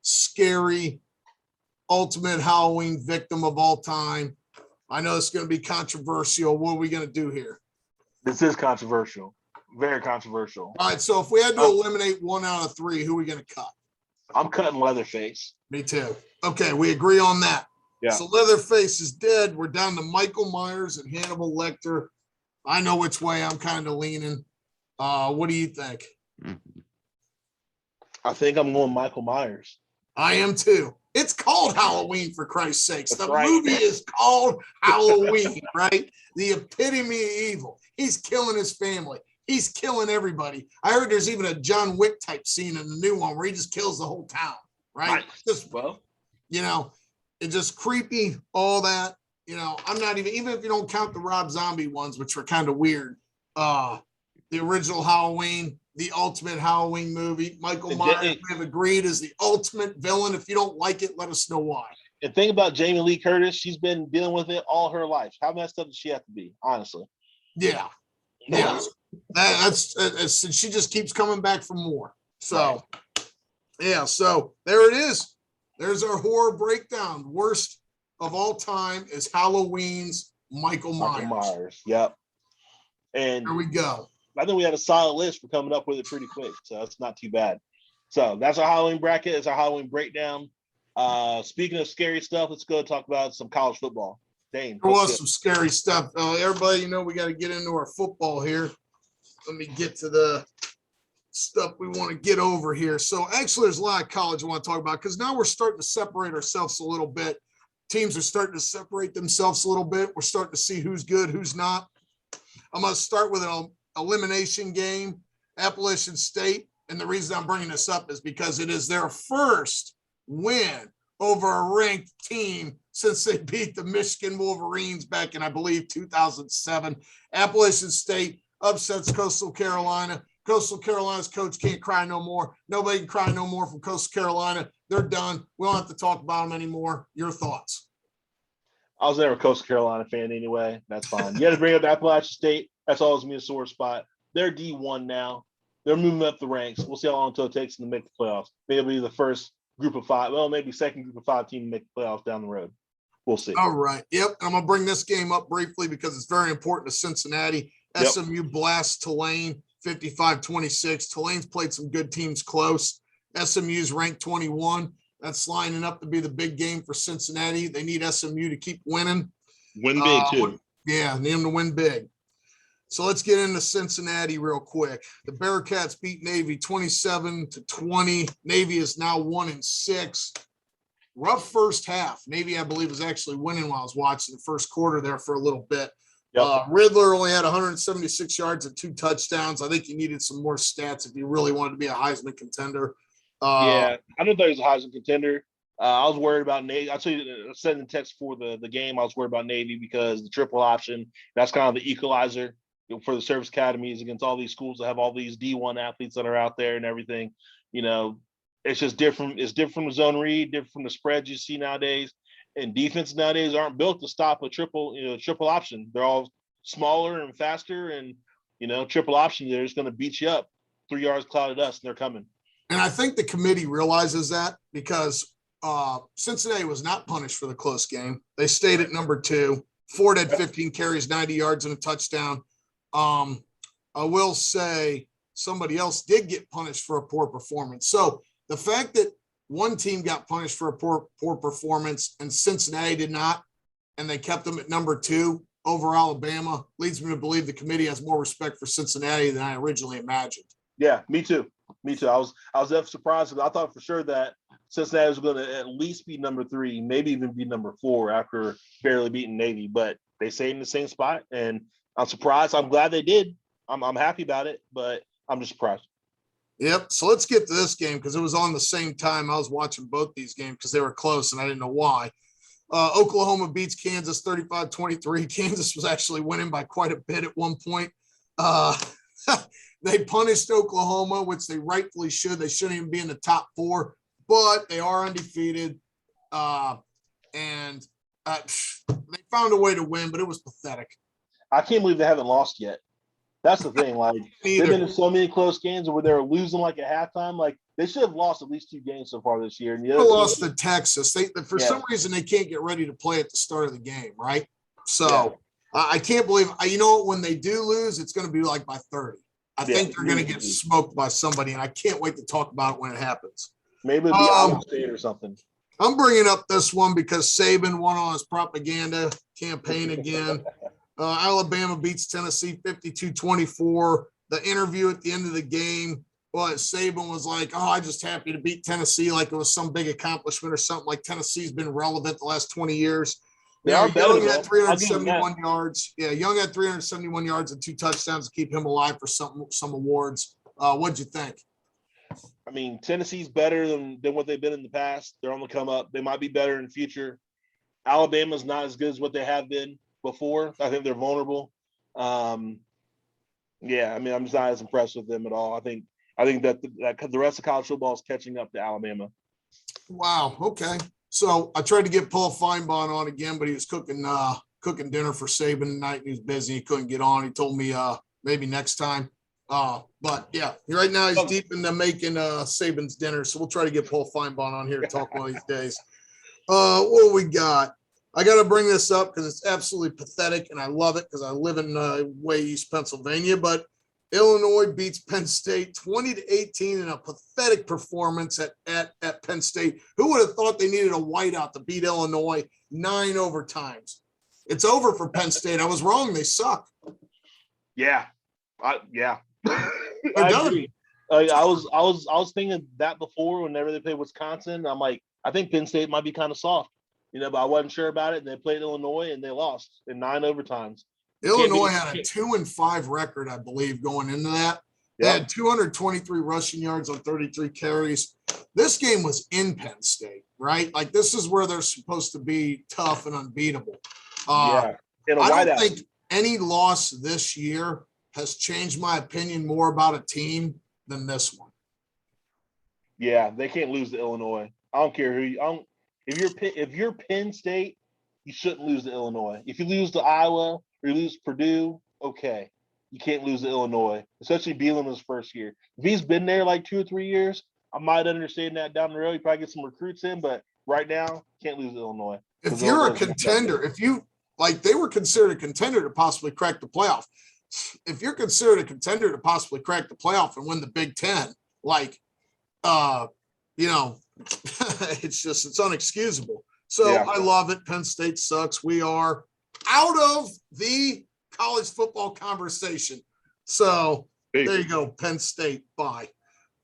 scary, ultimate Halloween victim of all time. I know it's going to be controversial. What are we going to do here? This is controversial. Very controversial. All right, so if we had to eliminate one out of three, who are we going to cut? I'm cutting Leatherface. Me too. Okay, we agree on that. Yeah. So Leatherface is dead. We're down to Michael Myers and Hannibal Lecter. I know which way I'm kind of leaning. What do you think? I think I'm going Michael Myers. I am too. It's called Halloween, for Christ's sakes. That's the right. movie is called Halloween, right? The epitome of evil. He's killing his family. He's killing everybody. I heard there's even a John Wick type scene in the new one where he just kills the whole town, right? It's just creepy, all that. I'm not even if you don't count the Rob Zombie ones, which were kind of weird. The original Halloween, the ultimate Halloween movie. Michael Myers, we have agreed, is the ultimate villain. If you don't like it, let us know why. And think about Jamie Lee Curtis. She's been dealing with it all her life. How messed up does she have to be, honestly? Yeah. That's she just keeps coming back for more. So, so there it is. There's our horror breakdown. Worst of all time is Halloween's Michael Myers. Yep. And there we go. I think we had a solid list for coming up with it pretty quick, so that's not too bad. So that's our Halloween bracket. It's our Halloween breakdown. Speaking of scary stuff, let's go talk about some college football. Dane, there was some scary stuff. Everybody, we got to get into our football here. Let me get to the stuff we want to get over here. So actually, there's a lot of college I want to talk about because now we're starting to separate ourselves a little bit. Teams are starting to separate themselves a little bit. We're starting to see who's good, who's not. I'm going to start with an elimination game, Appalachian State. And the reason I'm bringing this up is because it is their first win over a ranked team since they beat the Michigan Wolverines back in, I believe, 2007. Appalachian State upsets Coastal Carolina. Coastal Carolina's coach can't cry no more. Nobody can cry no more from Coastal Carolina. They're done. We don't have to talk about them anymore. Your thoughts? I was never a Coastal Carolina fan anyway. That's fine. You had to bring up Appalachian State. That's always me a sore spot. They're D1 now. They're moving up the ranks. We'll see how long until it takes them to make the playoffs. Maybe it'll be the first group of five. Well, maybe second group of five team to make the playoffs down the road. We'll see. All right. Yep. I'm going to bring this game up briefly because it's very important to Cincinnati. Yep. SMU blasts Tulane 55-26. Tulane's played some good teams close. SMU's ranked 21. That's lining up to be the big game for Cincinnati. They need SMU to keep winning. Win big, too. Yeah, need them to win big. So let's get into Cincinnati real quick. The Bearcats beat Navy 27-20. Navy is now 1-6. Rough first half. Navy, I believe, was actually winning while I was watching the first quarter there for a little bit. Yep. Riddler only had 176 yards and 2 touchdowns. I think he needed some more stats if he really wanted to be a Heisman contender. I don't think he was a Heisman contender. I was worried about Navy. I said in the text for the game, I was worried about Navy because the triple option, that's kind of the equalizer for the service academies against all these schools that have all these D1 athletes that are out there and everything. It's just different. It's different from the zone read, different from the spreads you see nowadays. And defenses nowadays aren't built to stop a triple option. They're all smaller and faster, and triple option, they're just going to beat you up 3 yards cloud of dust, and they're coming. And I think the committee realizes that because Cincinnati was not punished for the close game. They stayed at number 2. Ford had 15 carries, 90 yards, and a touchdown. I will say somebody else did get punished for a poor performance. So the fact that one team got punished for a poor performance and Cincinnati did not, and they kept them at number 2 over Alabama, leads me to believe the committee has more respect for Cincinnati than I originally imagined. Yeah, me too. I was definitely surprised because I thought for sure that Cincinnati was going to at least be number 3, maybe even be number 4 after barely beating Navy, but they stayed in the same spot, and I'm surprised. I'm glad they did. I'm happy about it, but I'm just surprised. Yep. So let's get to this game because it was on the same time. I was watching both these games because they were close and I didn't know why. Oklahoma beats Kansas 35-23. Kansas was actually winning by quite a bit at one point. They punished Oklahoma, which they rightfully should. They shouldn't even be in the top 4, but they are undefeated. And they found a way to win, but it was pathetic. I can't believe they haven't lost yet. That's the thing. Like, they've been in so many close games where they were losing like at halftime. Like, they should have lost at least 2 games so far this year. And they lost to Texas. For some reason, they can't get ready to play at the start of the game, right? So I can't believe – when they do lose, it's going to be like by 30. I think they're going to get smoked by somebody, and I can't wait to talk about it when it happens. Maybe it'll be Iowa State or something. I'm bringing up this one because Saban won on his propaganda campaign again. Alabama beats Tennessee 52-24. The interview at the end of the game, Saban was like, I'm just happy to beat Tennessee like it was some big accomplishment or something, like Tennessee's been relevant the last 20 years. Young had 371 yards. Yeah, Young had 371 yards and 2 touchdowns to keep him alive for some awards. What'd you think? I mean, Tennessee's better than what they've been in the past. They're on the come up. They might be better in the future. Alabama's not as good as what they have been before. I think they're vulnerable. I'm just not as impressed with them at all. I think that the rest of college football is catching up to Alabama. Wow. Okay. So I tried to get Paul Feinbaum on again, but he was cooking dinner for Saban tonight, and he was busy. He couldn't get on. He told me maybe next time. But yeah, right now he's deep into making Saban's dinner. So we'll try to get Paul Feinbaum on here to talk one of these days. What do we got? I got to bring this up because it's absolutely pathetic, and I love it because I live in way East Pennsylvania. But Illinois beats Penn State 20-18 in a pathetic performance at Penn State. Who would have thought they needed a whiteout to beat Illinois 9 overtimes? It's over for Penn State. I was wrong. They suck. Yeah. They're done. I was thinking that before whenever they played Wisconsin. I'm like, I think Penn State might be kind of soft. But I wasn't sure about it. And they played Illinois and they lost in 9 overtimes. Illinois had a 2-5 record, I believe, going into that. They had 223 rushing yards on 33 carries. This game was in Penn State, right? Like, this is where they're supposed to be tough and unbeatable. I don't think any loss this year has changed my opinion more about a team than this one. Yeah, they can't lose to Illinois. I don't care who if you're Penn State, you shouldn't lose to Illinois. If you lose to Iowa or you lose to Purdue, okay. You can't lose to Illinois, especially Bielema's first year. If he's been there like 2 or 3 years, I might understand that down the road. You probably get some recruits in, but right now, can't lose to Illinois. If you're a contender, they were considered a contender to possibly crack the playoff. If you're considered a contender to possibly crack the playoff and win the Big Ten, it's unexcusable. So I love it. Penn State sucks. We are out of the college football conversation. So there you go. Penn State. Bye.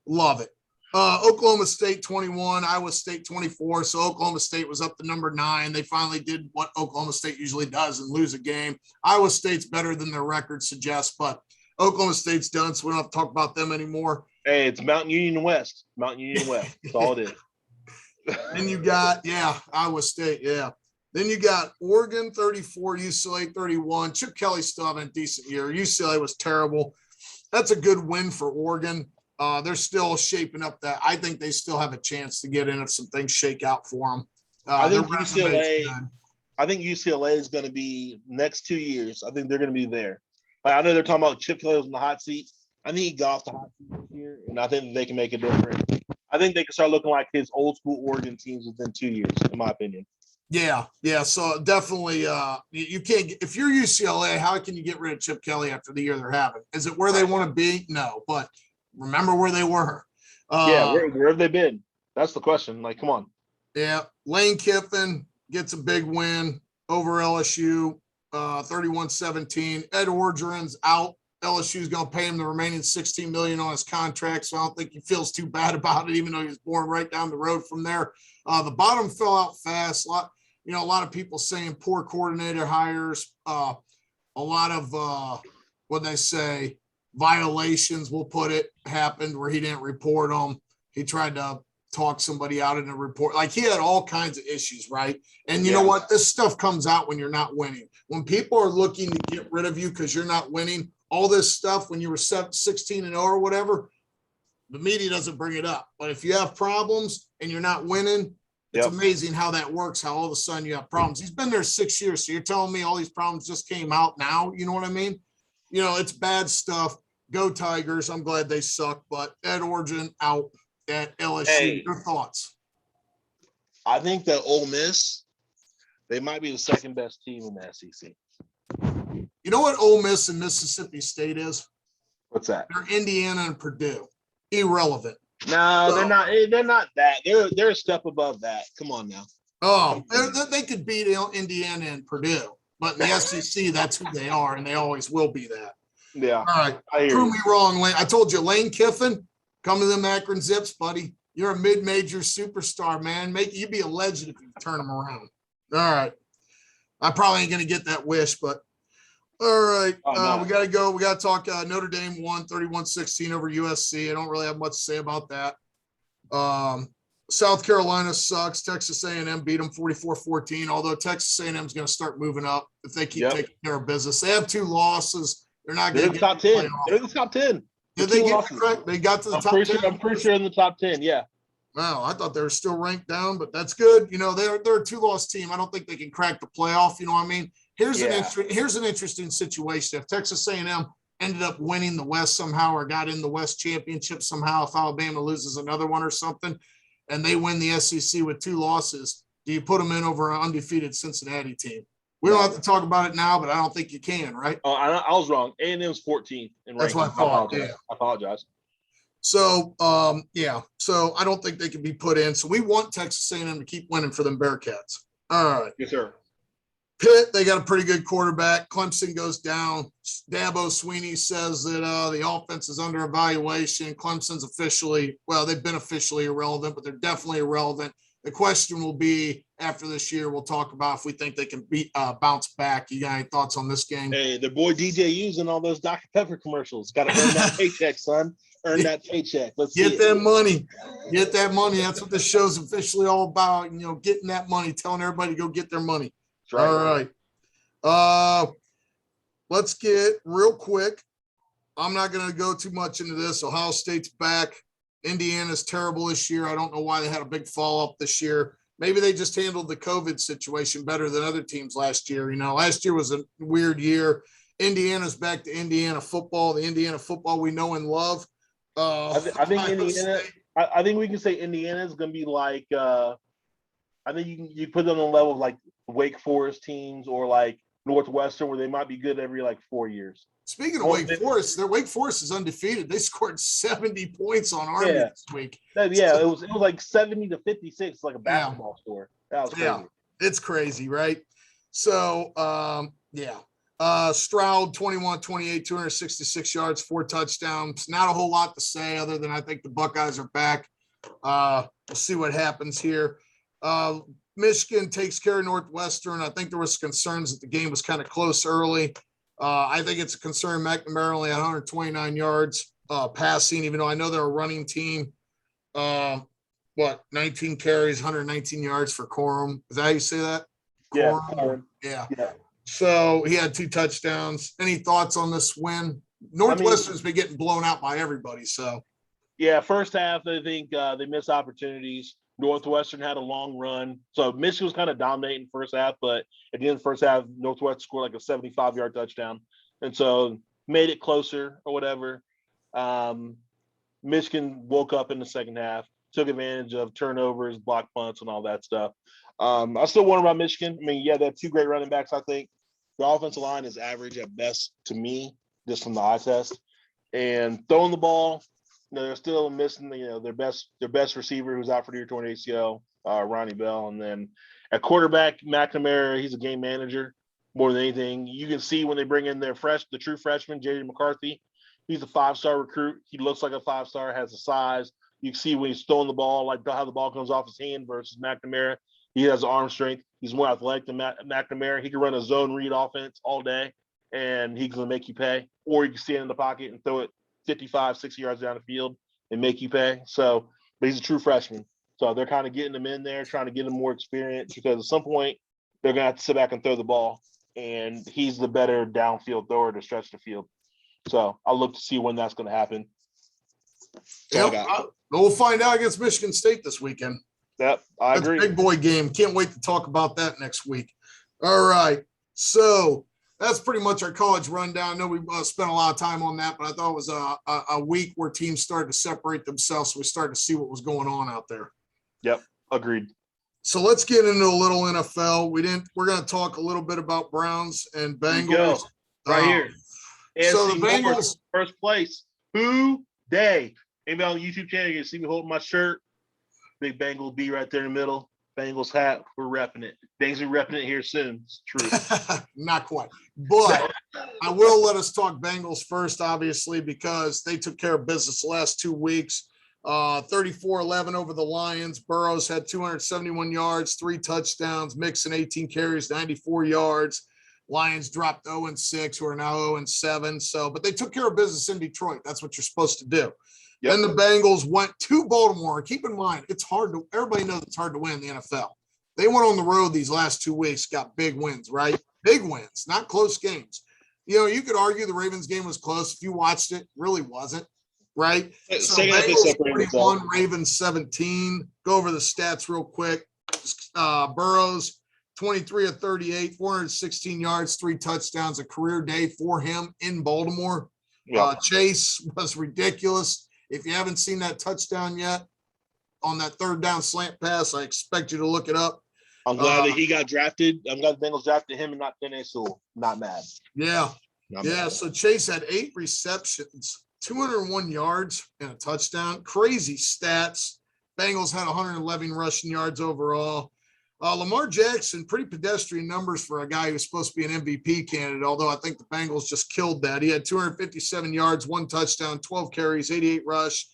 Love it. Oklahoma State 21, Iowa State 24. So Oklahoma State was up to number 9. They finally did what Oklahoma State usually does and lose a game. Iowa State's better than their record suggests, but Oklahoma State's done, so we don't have to talk about them anymore. Hey, it's Mountain Union West. Mountain Union West. That's all it is. Then you got, Iowa State, yeah. Then you got Oregon 34, UCLA 31. Chip Kelly still having a decent year. UCLA was terrible. That's a good win for Oregon. They're still shaping up that. I think they still have a chance to get in if some things shake out for them. I think UCLA is going to be next 2 years. I think they're going to be there. Like, I know they're talking about Chip Kelly was in the hot seat. I think he got off the hot seat this year, and I think they can make a difference. I think they can start looking like his old school Oregon teams within 2 years, in my opinion. Yeah. So definitely, you can't. If you're UCLA, how can you get rid of Chip Kelly after the year they're having? Is it where they want to be? No, but remember where they were. Where have they been? That's the question. Like, come on. Yeah, Lane Kiffin gets a big win over LSU, 31-17. Ed Orgeron's out. LSU's going to pay him the remaining $16 million on his contract, so I don't think he feels too bad about it, even though he was born right down the road from there. The bottom fell out fast. A lot of people saying poor coordinator hires, a lot of what they say, violations, we'll put it, happened where he didn't report them. He tried to talk somebody out in a report. Like, he had all kinds of issues, right? And you know what? This stuff comes out when you're not winning. When people are looking to get rid of you because you're not winning, all this stuff when you were 16-0 or whatever, the media doesn't bring it up. But if you have problems and you're not winning, it's amazing how that works, how all of a sudden you have problems. He's been there 6 years, so you're telling me all these problems just came out now? You know what I mean? You know, it's bad stuff. Go Tigers. I'm glad they suck, but Ed Orgeron out at LSU. Hey, your thoughts? I think that Ole Miss, they might be the second best team in the SEC. You know what Ole Miss and Mississippi State is? What's that? They're Indiana and Purdue. Irrelevant. No, they're not. They're not that. They're a step above that. Come on now. Oh, they could beat Indiana and Purdue, but in the SEC, that's who they are, and they always will be that. Yeah. All right. Prove me wrong, Lane. I told you, Lane Kiffin, come to them Akron Zips, buddy. You're a mid-major superstar, man. You'd be a legend if you turn them around. All right. I probably ain't going to get that wish, but all right. We got to go. We got to talk. Notre Dame won 31-16 over USC. I don't really have much to say about that. South Carolina sucks. Texas A&M beat them 44-14, although Texas A&M is going to start moving up if they keep taking care of business. They have 2 losses. They're not going to get top 10. They're in the top 10. Did they get correct? They got to the top 10. I'm pretty sure in the top 10. Yeah. Wow, I thought they were still ranked down, but that's good. You know, they're a 2-loss team. I don't think they can crack the playoff. You know what I mean? Here's an interesting situation. If Texas A&M ended up winning the West somehow or got in the West championship somehow, if Alabama loses another one or something, and they win the SEC with 2 losses, do you put them in over an undefeated Cincinnati team? We don't have to talk about it now, but I don't think you can, right? Oh, I was wrong. A&M's 14th in ranking. That's what I thought. I apologize. So, So I don't think they can be put in. So we want Texas A&M to keep winning for them Bearcats. All right. Yes, sir. Pitt, they got a pretty good quarterback. Clemson goes down. Dabo Sweeney says that the offense is under evaluation. Clemson's they've been officially irrelevant, but they're definitely irrelevant. The question will be after this year, we'll talk about if we think they can bounce back. You got any thoughts on this game? Hey, the boy DJ using all those Dr. Pepper commercials. Got to earn that paycheck, son. Earn that paycheck. Let's get that money. Get that money. That's what this show's officially all about. You know, getting that money, telling everybody to go get their money. Right. All right. Let's get real quick. I'm not going to go too much into this. Ohio State's back. Indiana's terrible this year. I don't know why they had a big fall up this year. Maybe they just handled the COVID situation better than other teams last year. You know, last year was a weird year. Indiana's back to Indiana football, the Indiana football we know and love. I think Indiana. I think we can say Indiana is going to be like. I think you put them on the level of like Wake Forest teams or like Northwestern, where they might be good every like 4 years. Speaking of Wake Forest, Wake Forest is undefeated. They scored 70 points on Army this week. It was like 70-56, like a basketball score. That was crazy. Yeah, it's crazy, right? So, Stroud, 21-28, 266 yards, 4 touchdowns. Not a whole lot to say other than I think the Buckeyes are back. We'll see what happens here. Michigan takes care of Northwestern. I think there was concerns that the game was kind of close early. I think it's a concern. McNamara only had 129 yards passing, even though I know they're a running team. 19 carries, 119 yards for Corum. Is that how you say that? Corum? Yeah. So he had 2 touchdowns. Any thoughts on this win? Northwestern's been getting blown out by everybody. So, yeah, first half, I think they missed opportunities. Northwestern had a long run. So Michigan was kind of dominating first half, but at the end of the first half, Northwestern scored like a 75-yard touchdown. And so made it closer or whatever. Michigan woke up in the second half, took advantage of turnovers, block punts, and all that stuff. I still wonder about Michigan. I mean, yeah, they have 2 great running backs, I think. The offensive line is average at best to me, just from the eye test. And throwing the ball, they're still missing, their best receiver who's out for the year, torn ACL, Ronnie Bell. And then at quarterback, McNamara, he's a game manager more than anything. You can see when they bring in the true freshman, J.J. McCarthy. He's a 5-star recruit. He looks like a 5-star, has the size. You can see when he's throwing the ball, like how the ball comes off his hand versus McNamara. He has arm strength. He's more athletic than McNamara. He can run a zone read offense all day, and he's going to make you pay. Or you can stand in the pocket and throw it 55, 60 yards down the field and make you pay. So, but he's a true freshman. So they're kind of getting him in there, trying to get him more experience because at some point they're going to have to sit back and throw the ball. And he's the better downfield thrower to stretch the field. So I'll look to see when that's going to happen. We'll find out against Michigan State this weekend. Yep, I agree. Big boy game. Can't wait to talk about that next week. All right. So that's pretty much our college rundown. I know we spent a lot of time on that, but I thought it was a week where teams started to separate themselves. So we started to see what was going on out there. Yep, agreed. So let's get into a little NFL. We're going to talk a little bit about Browns and Bengals. Right here. So the Bengals, first place. Who day? Maybe on the YouTube channel, you can see me holding my shirt. Big Bengals B right there in the middle. Bengals hat. We're repping it. Bengals are repping it here soon. It's true. Not quite. But I will let us talk Bengals first, obviously, because they took care of business the last 2 weeks. 34-11 over the Lions. Burrows had 271 yards, 3 touchdowns. Mixon 18 carries, 94 yards. Lions dropped 0-6, who are now 0-7. So, but they took care of business in Detroit. That's what you're supposed to do. Yep. Then the Bengals went to Baltimore. Keep in mind, everybody knows it's hard to win in the NFL. They went on the road these last 2 weeks, got big wins, right? Big wins, not close games. You could argue the Ravens game was close. If you watched it, really wasn't, right? So Bengals 41, Ravens 17. Go over the stats real quick. Burrows, 23 of 38, 416 yards, 3 touchdowns, a career day for him in Baltimore. Yep. Chase was ridiculous. If you haven't seen that touchdown yet on that 3rd down slant pass, I expect you to look it up. I'm glad that he got drafted. I'm glad the Bengals drafted him and not Penei Sewell. Not mad. Yeah. Mad. So Chase had 8 receptions, 201 yards, and a touchdown. Crazy stats. Bengals had 111 rushing yards overall. Lamar Jackson, pretty pedestrian numbers for a guy who's supposed to be an MVP candidate, although I think the Bengals just killed that. He had 257 yards, 1 touchdown, 12 carries, 88 rush.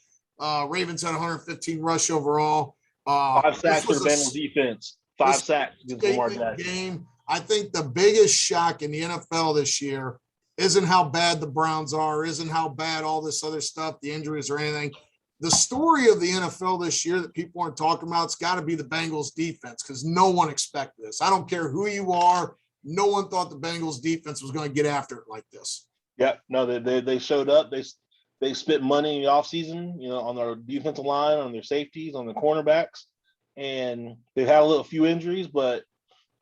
Ravens had 115 rush overall. 5 sacks for the Bengals defense. 5 sacks against Lamar Jackson. Game. I think the biggest shock in the NFL this year isn't how bad the Browns are, isn't how bad all this other stuff, the injuries or anything. The story of the NFL this year that people aren't talking about, it's got to be the Bengals defense because no one expected this. I don't care who you are. No one thought the Bengals defense was going to get after it like this. Yeah, no, they showed up. They spent money in the offseason, on their defensive line, on their safeties, on the cornerbacks, and they've had a few injuries, but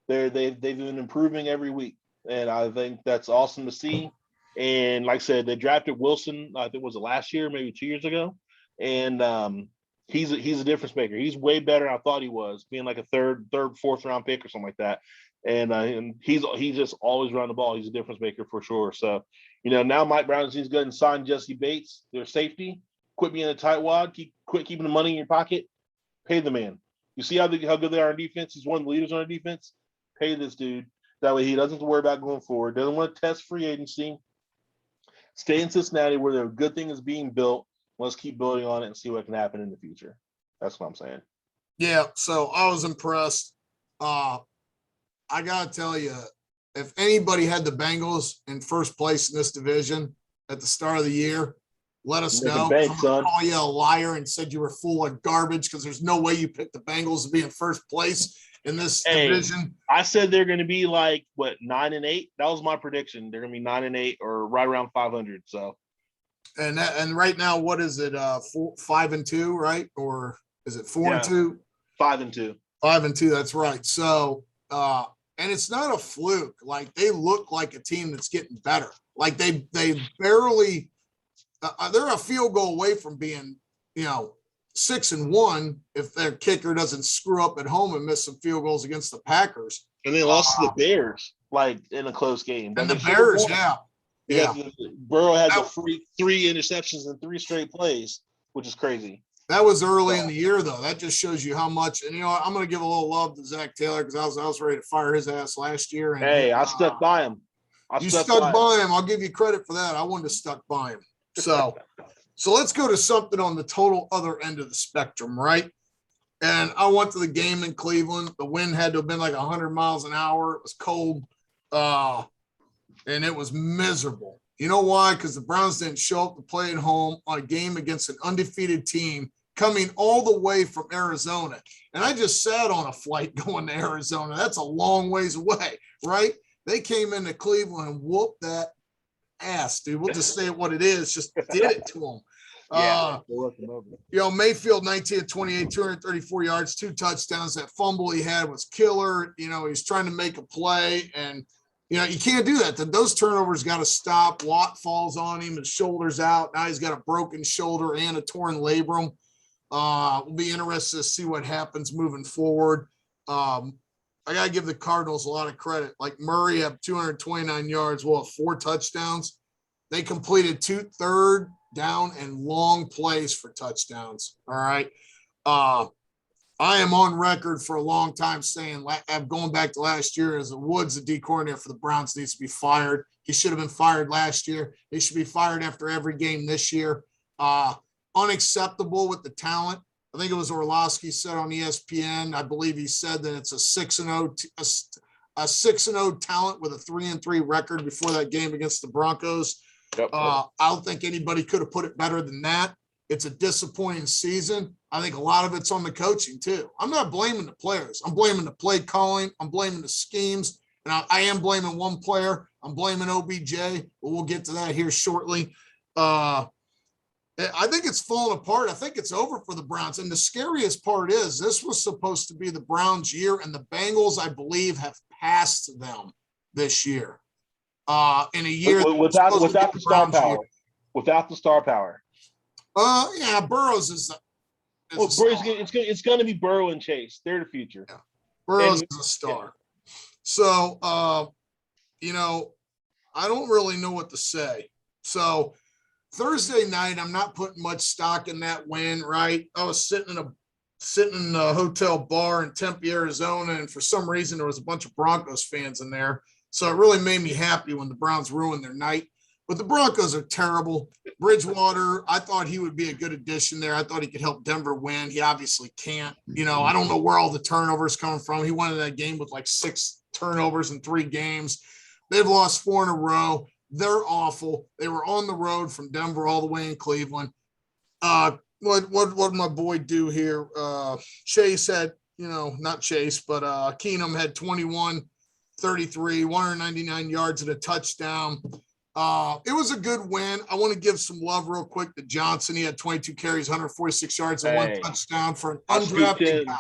they've been improving every week, and I think that's awesome to see. And like I said, they drafted Wilson. I think was it last year, maybe 2 years ago. And he's a difference maker. He's way better than I thought he was, being like a third, 4th round pick or something like that. And he's just always around the ball. He's a difference maker for sure. So, now Mike Brown seems good and signed Jesse Bates, their safety. Quit being a tight wad. Quit keeping the money in your pocket. Pay the man. You see how good they are on defense? He's one of the leaders on our defense. Pay this dude. That way he doesn't have to worry about going forward. Doesn't want to test free agency. Stay in Cincinnati where the good thing is being built. Let's keep building on it and see what can happen in the future. That's what I'm saying. Yeah, so I was impressed. I got to tell you, if anybody had the Bengals in first place in this division at the start of the year, let us know. I'm going to call you a liar and said you were full of garbage because there's no way you picked the Bengals to be in first place in this division. I said they're going to be like, 9-8? That was my prediction. They're going to be 9-8 or right around 500. So, and right now, what is it? 5-2, right? Or is it 4-2? 5-2. 5-2. That's right. So, and it's not a fluke. Like they look like a team that's getting better. Like they barely. They're a field goal away from being, 6-1 if their kicker doesn't screw up at home and miss some field goals against the Packers. And they lost to the Bears, in a close game. And the Bears, yeah. Burrow had three interceptions in 3 straight plays, which is crazy. That was early in the year, though. That just shows you how much. And I'm going to give a little love to Zach Taylor because I was ready to fire his ass last year. And I stuck by him. You stuck by him. I'll give you credit for that. I wouldn't have stuck by him. So let's go to something on the total other end of the spectrum, right? And I went to the game in Cleveland. The wind had to have been like 100 miles an hour. It was cold, and it was miserable. You know why? Because the Browns didn't show up to play at home on a game against an undefeated team coming all the way from Arizona. And I just sat on a flight going to Arizona. That's a long ways away, right? They came into Cleveland and whooped that ass, dude. We'll just say it what it is. Just did it to them. Mayfield, 19-28, 234 yards, 2 touchdowns. That fumble he had was killer. He's trying to make a play, and you can't do that. Those turnovers got to stop. Watt falls on him, his shoulder's out. Now he's got a broken shoulder and a torn labrum. We'll be interested to see what happens moving forward. I got to give the Cardinals a lot of credit. Like Murray had 229 yards, 4 touchdowns. They completed 2 third down and long plays for touchdowns. All right. I am on record for a long time saying, going back to last year, as Woods, the D coordinator for the Browns, needs to be fired. He should have been fired last year. He should be fired after every game this year. Unacceptable with the talent. I think it was Orlovsky said on ESPN. I believe he said that it's a 6-0 talent with a 3-3 record before that game against the Broncos. Yep. I don't think anybody could have put it better than that. It's a disappointing season. I think a lot of it's on the coaching too. I'm not blaming the players. I'm blaming the play calling. I'm blaming the schemes. And I am blaming one player. I'm blaming OBJ, but we'll get to that here shortly. I think it's falling apart. I think it's over for the Browns. And the scariest part is this was supposed to be the Browns' year, and the Bengals, I believe, have passed them this year. In a year without the star power. Without the star power. Burrows is. It's going to be Burrow and Chase. They're the future. Yeah. Burrows is a star. Yeah. So, I don't really know what to say. So, Thursday night, I'm not putting much stock in that win, right? I was sitting in a hotel bar in Tempe, Arizona, and for some reason there was a bunch of Broncos fans in there. So it really made me happy when the Browns ruined their night. But the Broncos are terrible. Bridgewater, I thought he would be a good addition there. I thought he could help Denver win. He obviously can't. I don't know where all the turnovers coming from. He went in that game with like 6 turnovers in 3 games. They've lost 4 in a row. They're awful. They were on the road from Denver all the way in Cleveland. What did my boy do here? Chase had, not Chase, but Keenum had 21-33, 199 yards and a touchdown. It was a good win. I want to give some love real quick to Johnson. He had 22 carries, 146 yards, and 1 touchdown for an undrafted guy.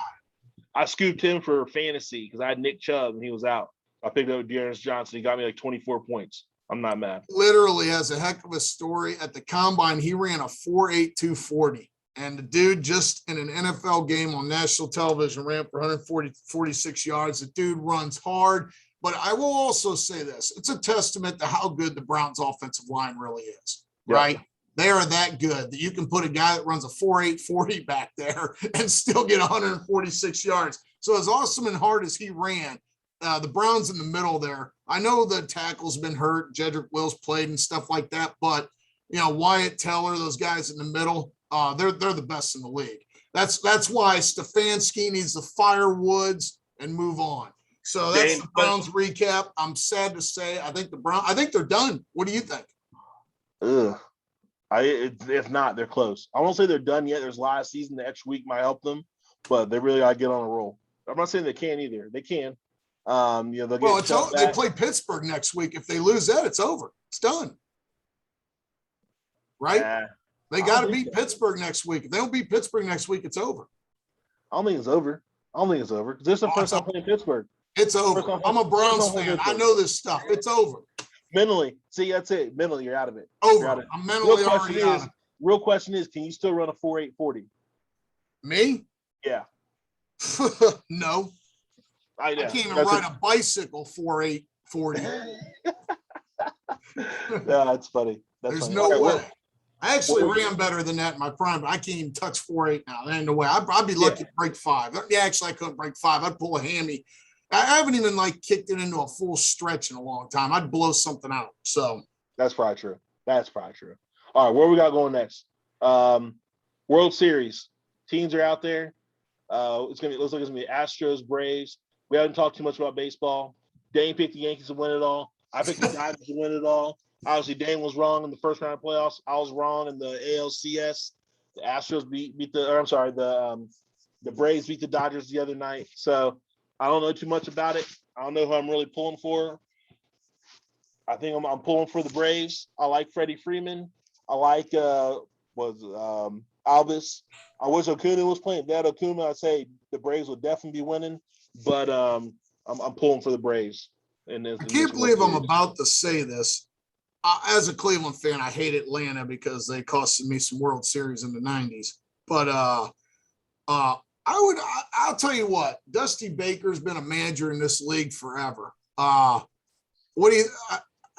I scooped him for fantasy because I had Nick Chubb and he was out. I picked up Dearness Johnson. He got me like 24 points. I'm not mad. Literally has a heck of a story. At the combine, he ran a 4.8 240. And the dude just in an NFL game on national television ran for 146 yards. The dude runs hard. But I will also say this. It's a testament to how good the Browns offensive line really is, right? They are that good that you can put a guy that runs a 4.8 40 back there and still get 146 yards. So as awesome and hard as he ran, the Browns in the middle there. I know the tackle's been hurt. Jedrick Wills played and stuff like that, but Wyatt Teller, those guys in the middle, they're the best in the league. That's why Stefanski needs to fire Woods and move on. So that's the Browns recap. I'm sad to say, I think they're done. What do you think? If not, they're close. I won't say they're done yet. There's a lot of season. The extra week might help them, but they really got to get on a roll. I'm not saying they can't either. They can. They play Pittsburgh next week. If they lose that, it's over. It's done. Right? They got to beat Pittsburgh next week. If they don't beat Pittsburgh next week, it's over. I don't think it's over. Because this is the first time playing Pittsburgh. It's over. I'm a Browns fan. I know this stuff. It's over. Mentally. See, that's it. Mentally, you're out of it. Over. I'm mentally already out of it. Real question is, can you still run a 4.840? Me? Yeah. No. I can't even ride a bicycle 4.840. No, that's funny. There's no way. I actually ran better than that in my prime, but I can't even touch 4.8 now. There ain't no way. I'd be lucky to break 5. Yeah, actually, I couldn't break 5. I'd pull a hammy. I haven't even kicked it into a full stretch in a long time. I'd blow something out. So that's probably true. All right, where we got going next? World Series. Teams are out there. Looks like it's gonna be Astros, Braves. We haven't talked too much about baseball. Dane picked the Yankees to win it all. I picked the Dodgers to win it all. Obviously, Dane was wrong in the first round of playoffs. I was wrong in the ALCS. The Astros the Braves beat the Dodgers the other night. So I don't know too much about it. I don't know who I'm really pulling for. I think I'm pulling for the Braves. I like Freddie Freeman. I like Albus. I wish Acuna was playing. If they had Acuna, I'd say the Braves would definitely be winning. But I'm pulling for the Braves. I can't believe I'm about to say this. As a Cleveland fan, I hate Atlanta because they costed me some World Series in the 90s. But I'll tell you what, Dusty Baker's been a manager in this league forever. I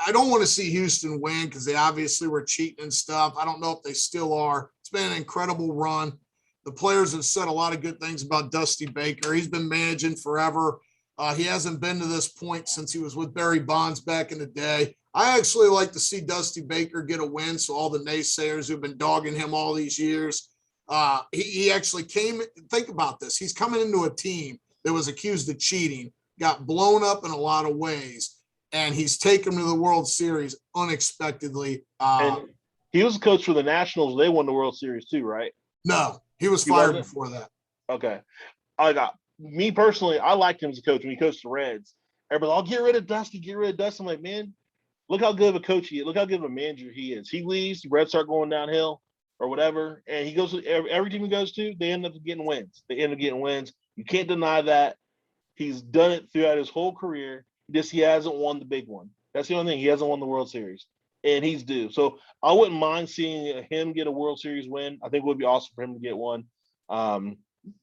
don't want to see Houston win because they obviously were cheating and stuff. I don't know if they still are. It's been an incredible run. The players have said a lot of good things about Dusty Baker. He's been managing forever. He hasn't been to this point since he was with Barry Bonds back in the day. I actually like to see Dusty Baker get a win, so all the naysayers who've been dogging him all these years, he actually came – think about this. He's coming into a team that was accused of cheating, got blown up in a lot of ways, and he's taken to the World Series unexpectedly. And he was a coach for the Nationals. They won the World Series too, right? No, he was fired before that. Okay. Me personally, I liked him as a coach when he coached the Reds. Everybody's, I'll get rid of Dusty, I'm like, man, look how good of a coach he is. Look how good of a manager he is. He leaves, the Reds start going downhill or whatever, and he goes to every team he goes to, they end up getting wins. You can't deny that. He's done it throughout his whole career. He hasn't won the big one. That's the only thing. He hasn't won the World Series, and he's due. So I wouldn't mind seeing him get a World Series win. I think it would be awesome for him to get one.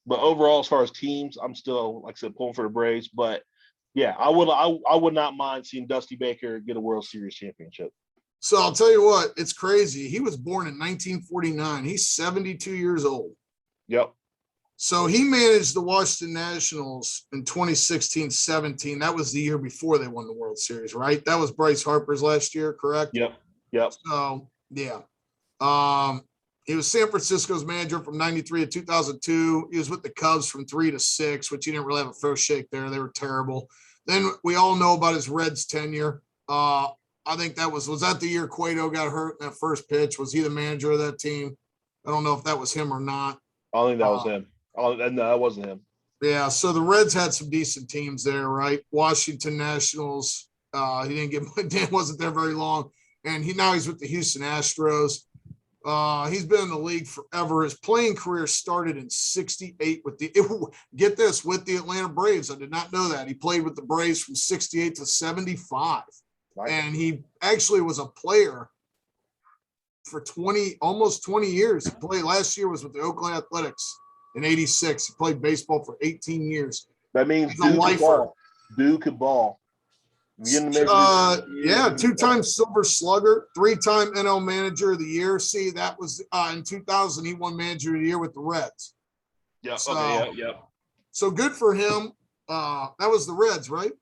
But overall, as far as teams, I'm still, like I said, pulling for the Braves. But yeah, I would not mind seeing Dusty Baker get a World Series championship. So I'll tell you what, it's crazy. He was born in 1949. He's 72 years old. Yep. So he managed the Washington Nationals in 2016-17. That was the year before they won the World Series, right? That was Bryce Harper's last year, correct? Yep. So, yeah. He was San Francisco's manager from 93 to 2002. He was with the Cubs from 3 to 6, which he didn't really have a fair shake there. They were terrible. Then we all know about his Reds tenure. I think that was that the year Cueto got hurt in that first pitch? Was he the manager of that team? I don't know if that was him or not. I think that was him. No, that wasn't him. Yeah, so the Reds had some decent teams there, right? Washington Nationals. Dan wasn't there very long, and now he's with the Houston Astros. He's been in the league forever. His playing career started in '68 with the Atlanta Braves. I did not know that. He played with the Braves from '68 to '75. Right. And he actually was a player for almost 20 years. He played last year was with the Oakland Athletics in '86. He played baseball for 18 years. That means Duke could ball. Yeah, 2-time Silver Slugger, 3-time NL Manager of the Year. See, that was in 2000. He won Manager of the Year with the Reds. Yeah. So good for him. That was the Reds, right?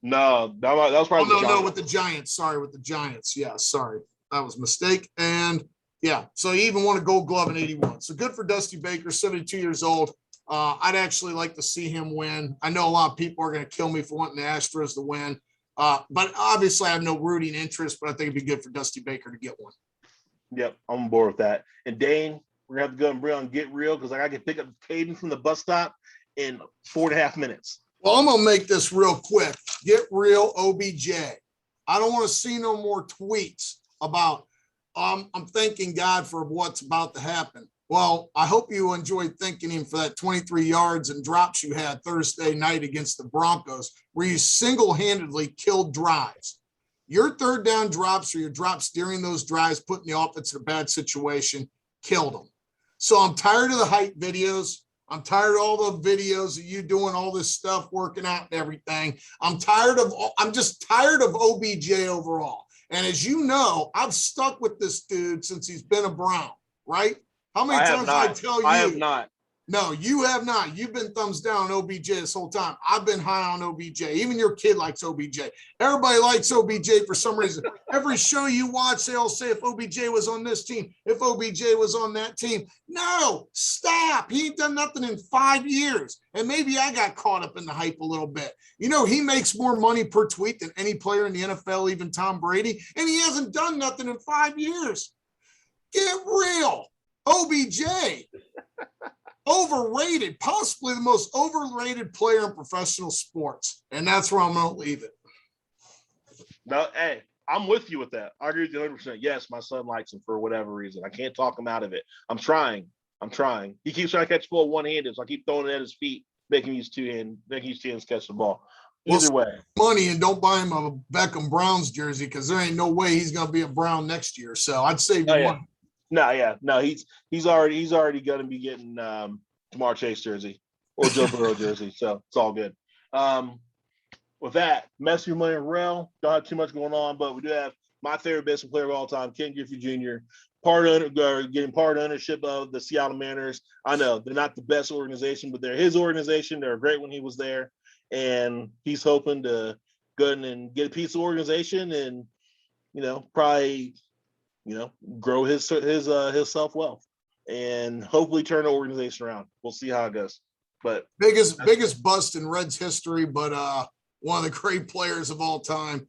No, that was probably Oh, no, with the Giants. Sorry, with the Giants. Yeah, sorry. That was a mistake. And yeah, so he even won a Gold Glove in 81. So good for Dusty Baker, 72 years old. I'd actually like to see him win. I know a lot of people are going to kill me for wanting the Astros to win. But obviously I have no rooting interest, but I think it'd be good for Dusty Baker to get one. Yep, I'm on board with that. And Dane, we're going to have to go and bring on Get Real because I got to pick up Caden from the bus stop in 4.5 minutes. Well, I'm going to make this real quick. Get Real OBJ. I don't want to see no more tweets about I'm thanking God for what's about to happen. Well, I hope you enjoyed thanking him for that 23 yards and drops you had Thursday night against the Broncos, where you single-handedly killed drives. Your third down drops or your drops during those drives, putting the offense in a bad situation, killed them. So I'm tired of the hype videos. I'm tired of all the videos of you doing all this stuff, working out and everything. I'm just tired of OBJ overall. And as you know, I've stuck with this dude since he's been a Brown, right? How many times I tell you? I have not. No, you have not. You've been thumbs down on OBJ this whole time. I've been high on OBJ. Even your kid likes OBJ. Everybody likes OBJ for some reason. Every show you watch, they all say if OBJ was on this team, if OBJ was on that team. No, stop. He ain't done nothing in 5 years. And maybe I got caught up in the hype a little bit. You know, he makes more money per tweet than any player in the NFL, even Tom Brady, and he hasn't done nothing in 5 years. Get real. OBJ. Overrated, possibly the most overrated player in professional sports. And that's where I'm going to leave it. No, hey, I'm with you with that. I agree with you 100%. Yes, my son likes him for whatever reason. I can't talk him out of it. I'm trying. He keeps trying to catch the ball one-handed, so I keep throwing it at his feet, making him use two hands to catch the ball. Either way. Money, and don't buy him a Beckham Browns jersey because there ain't no way he's going to be a Brown next year. So I'd save you money. No, he's already going to be getting Jamar Chase jersey or Joe Burrow jersey, so it's all good. With that, Mess Your Money Rell, don't have too much going on, but we do have my favorite baseball player of all time, Ken Griffey Jr., getting part ownership of the Seattle Mariners. I know they're not the best organization, but they're his organization. They're great when he was there, and he's hoping to go in and get a piece of the organization and probably grow his self-wealth and hopefully turn the organization around. We'll see how it goes. But biggest bust in Reds history, but one of the great players of all time.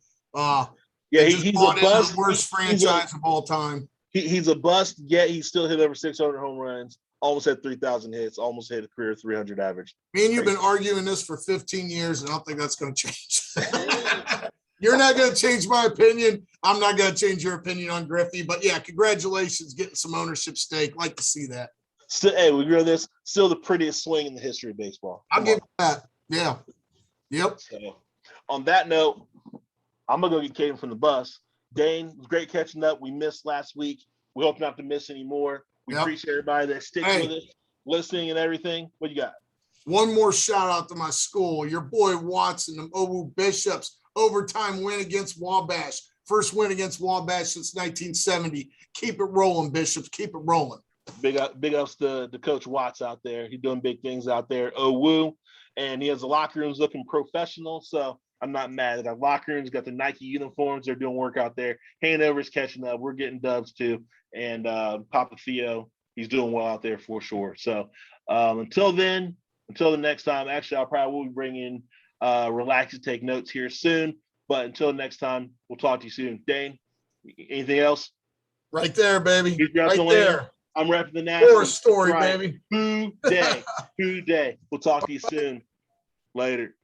He's a bust. The worst franchise of all time. He's a bust, yet he still hit over 600 home runs, almost had 3,000 hits, almost hit a career 300 average. Me and you've been arguing this for 15 years, and I don't think that's going to change. You're not going to change my opinion. I'm not going to change your opinion on Griffey. But, yeah, congratulations getting some ownership stake. Like to see that. Still, hey, we agree on this. Still the prettiest swing in the history of baseball. I'll give you that. Yeah. Yep. So, on that note, I'm going to go get Caden from the bus. Dane, it was great catching up. We missed last week. We hope not to miss anymore. We appreciate everybody that sticks with us, listening and everything. What you got? One more shout out to my school. Your boy Watson, the Owu Bishops. Overtime win against Wabash. First win against Wabash since 1970. Keep it rolling, Bishops. Keep it rolling. Big ups to Coach Watts out there. He's doing big things out there. OWU. And he has the locker rooms looking professional. So I'm not mad at our locker rooms. Got the Nike uniforms. They're doing work out there. Hanover's catching up. We're getting dubs too. And Papa Theo, he's doing well out there for sure. So until the next time, actually, I probably will be bringing Relax and take notes here soon. But until next time, we'll talk to you soon. Dane, anything else? Right there, baby. Right there. I'm repping the national. Horror story, baby. Who day. We'll talk to you soon. Later.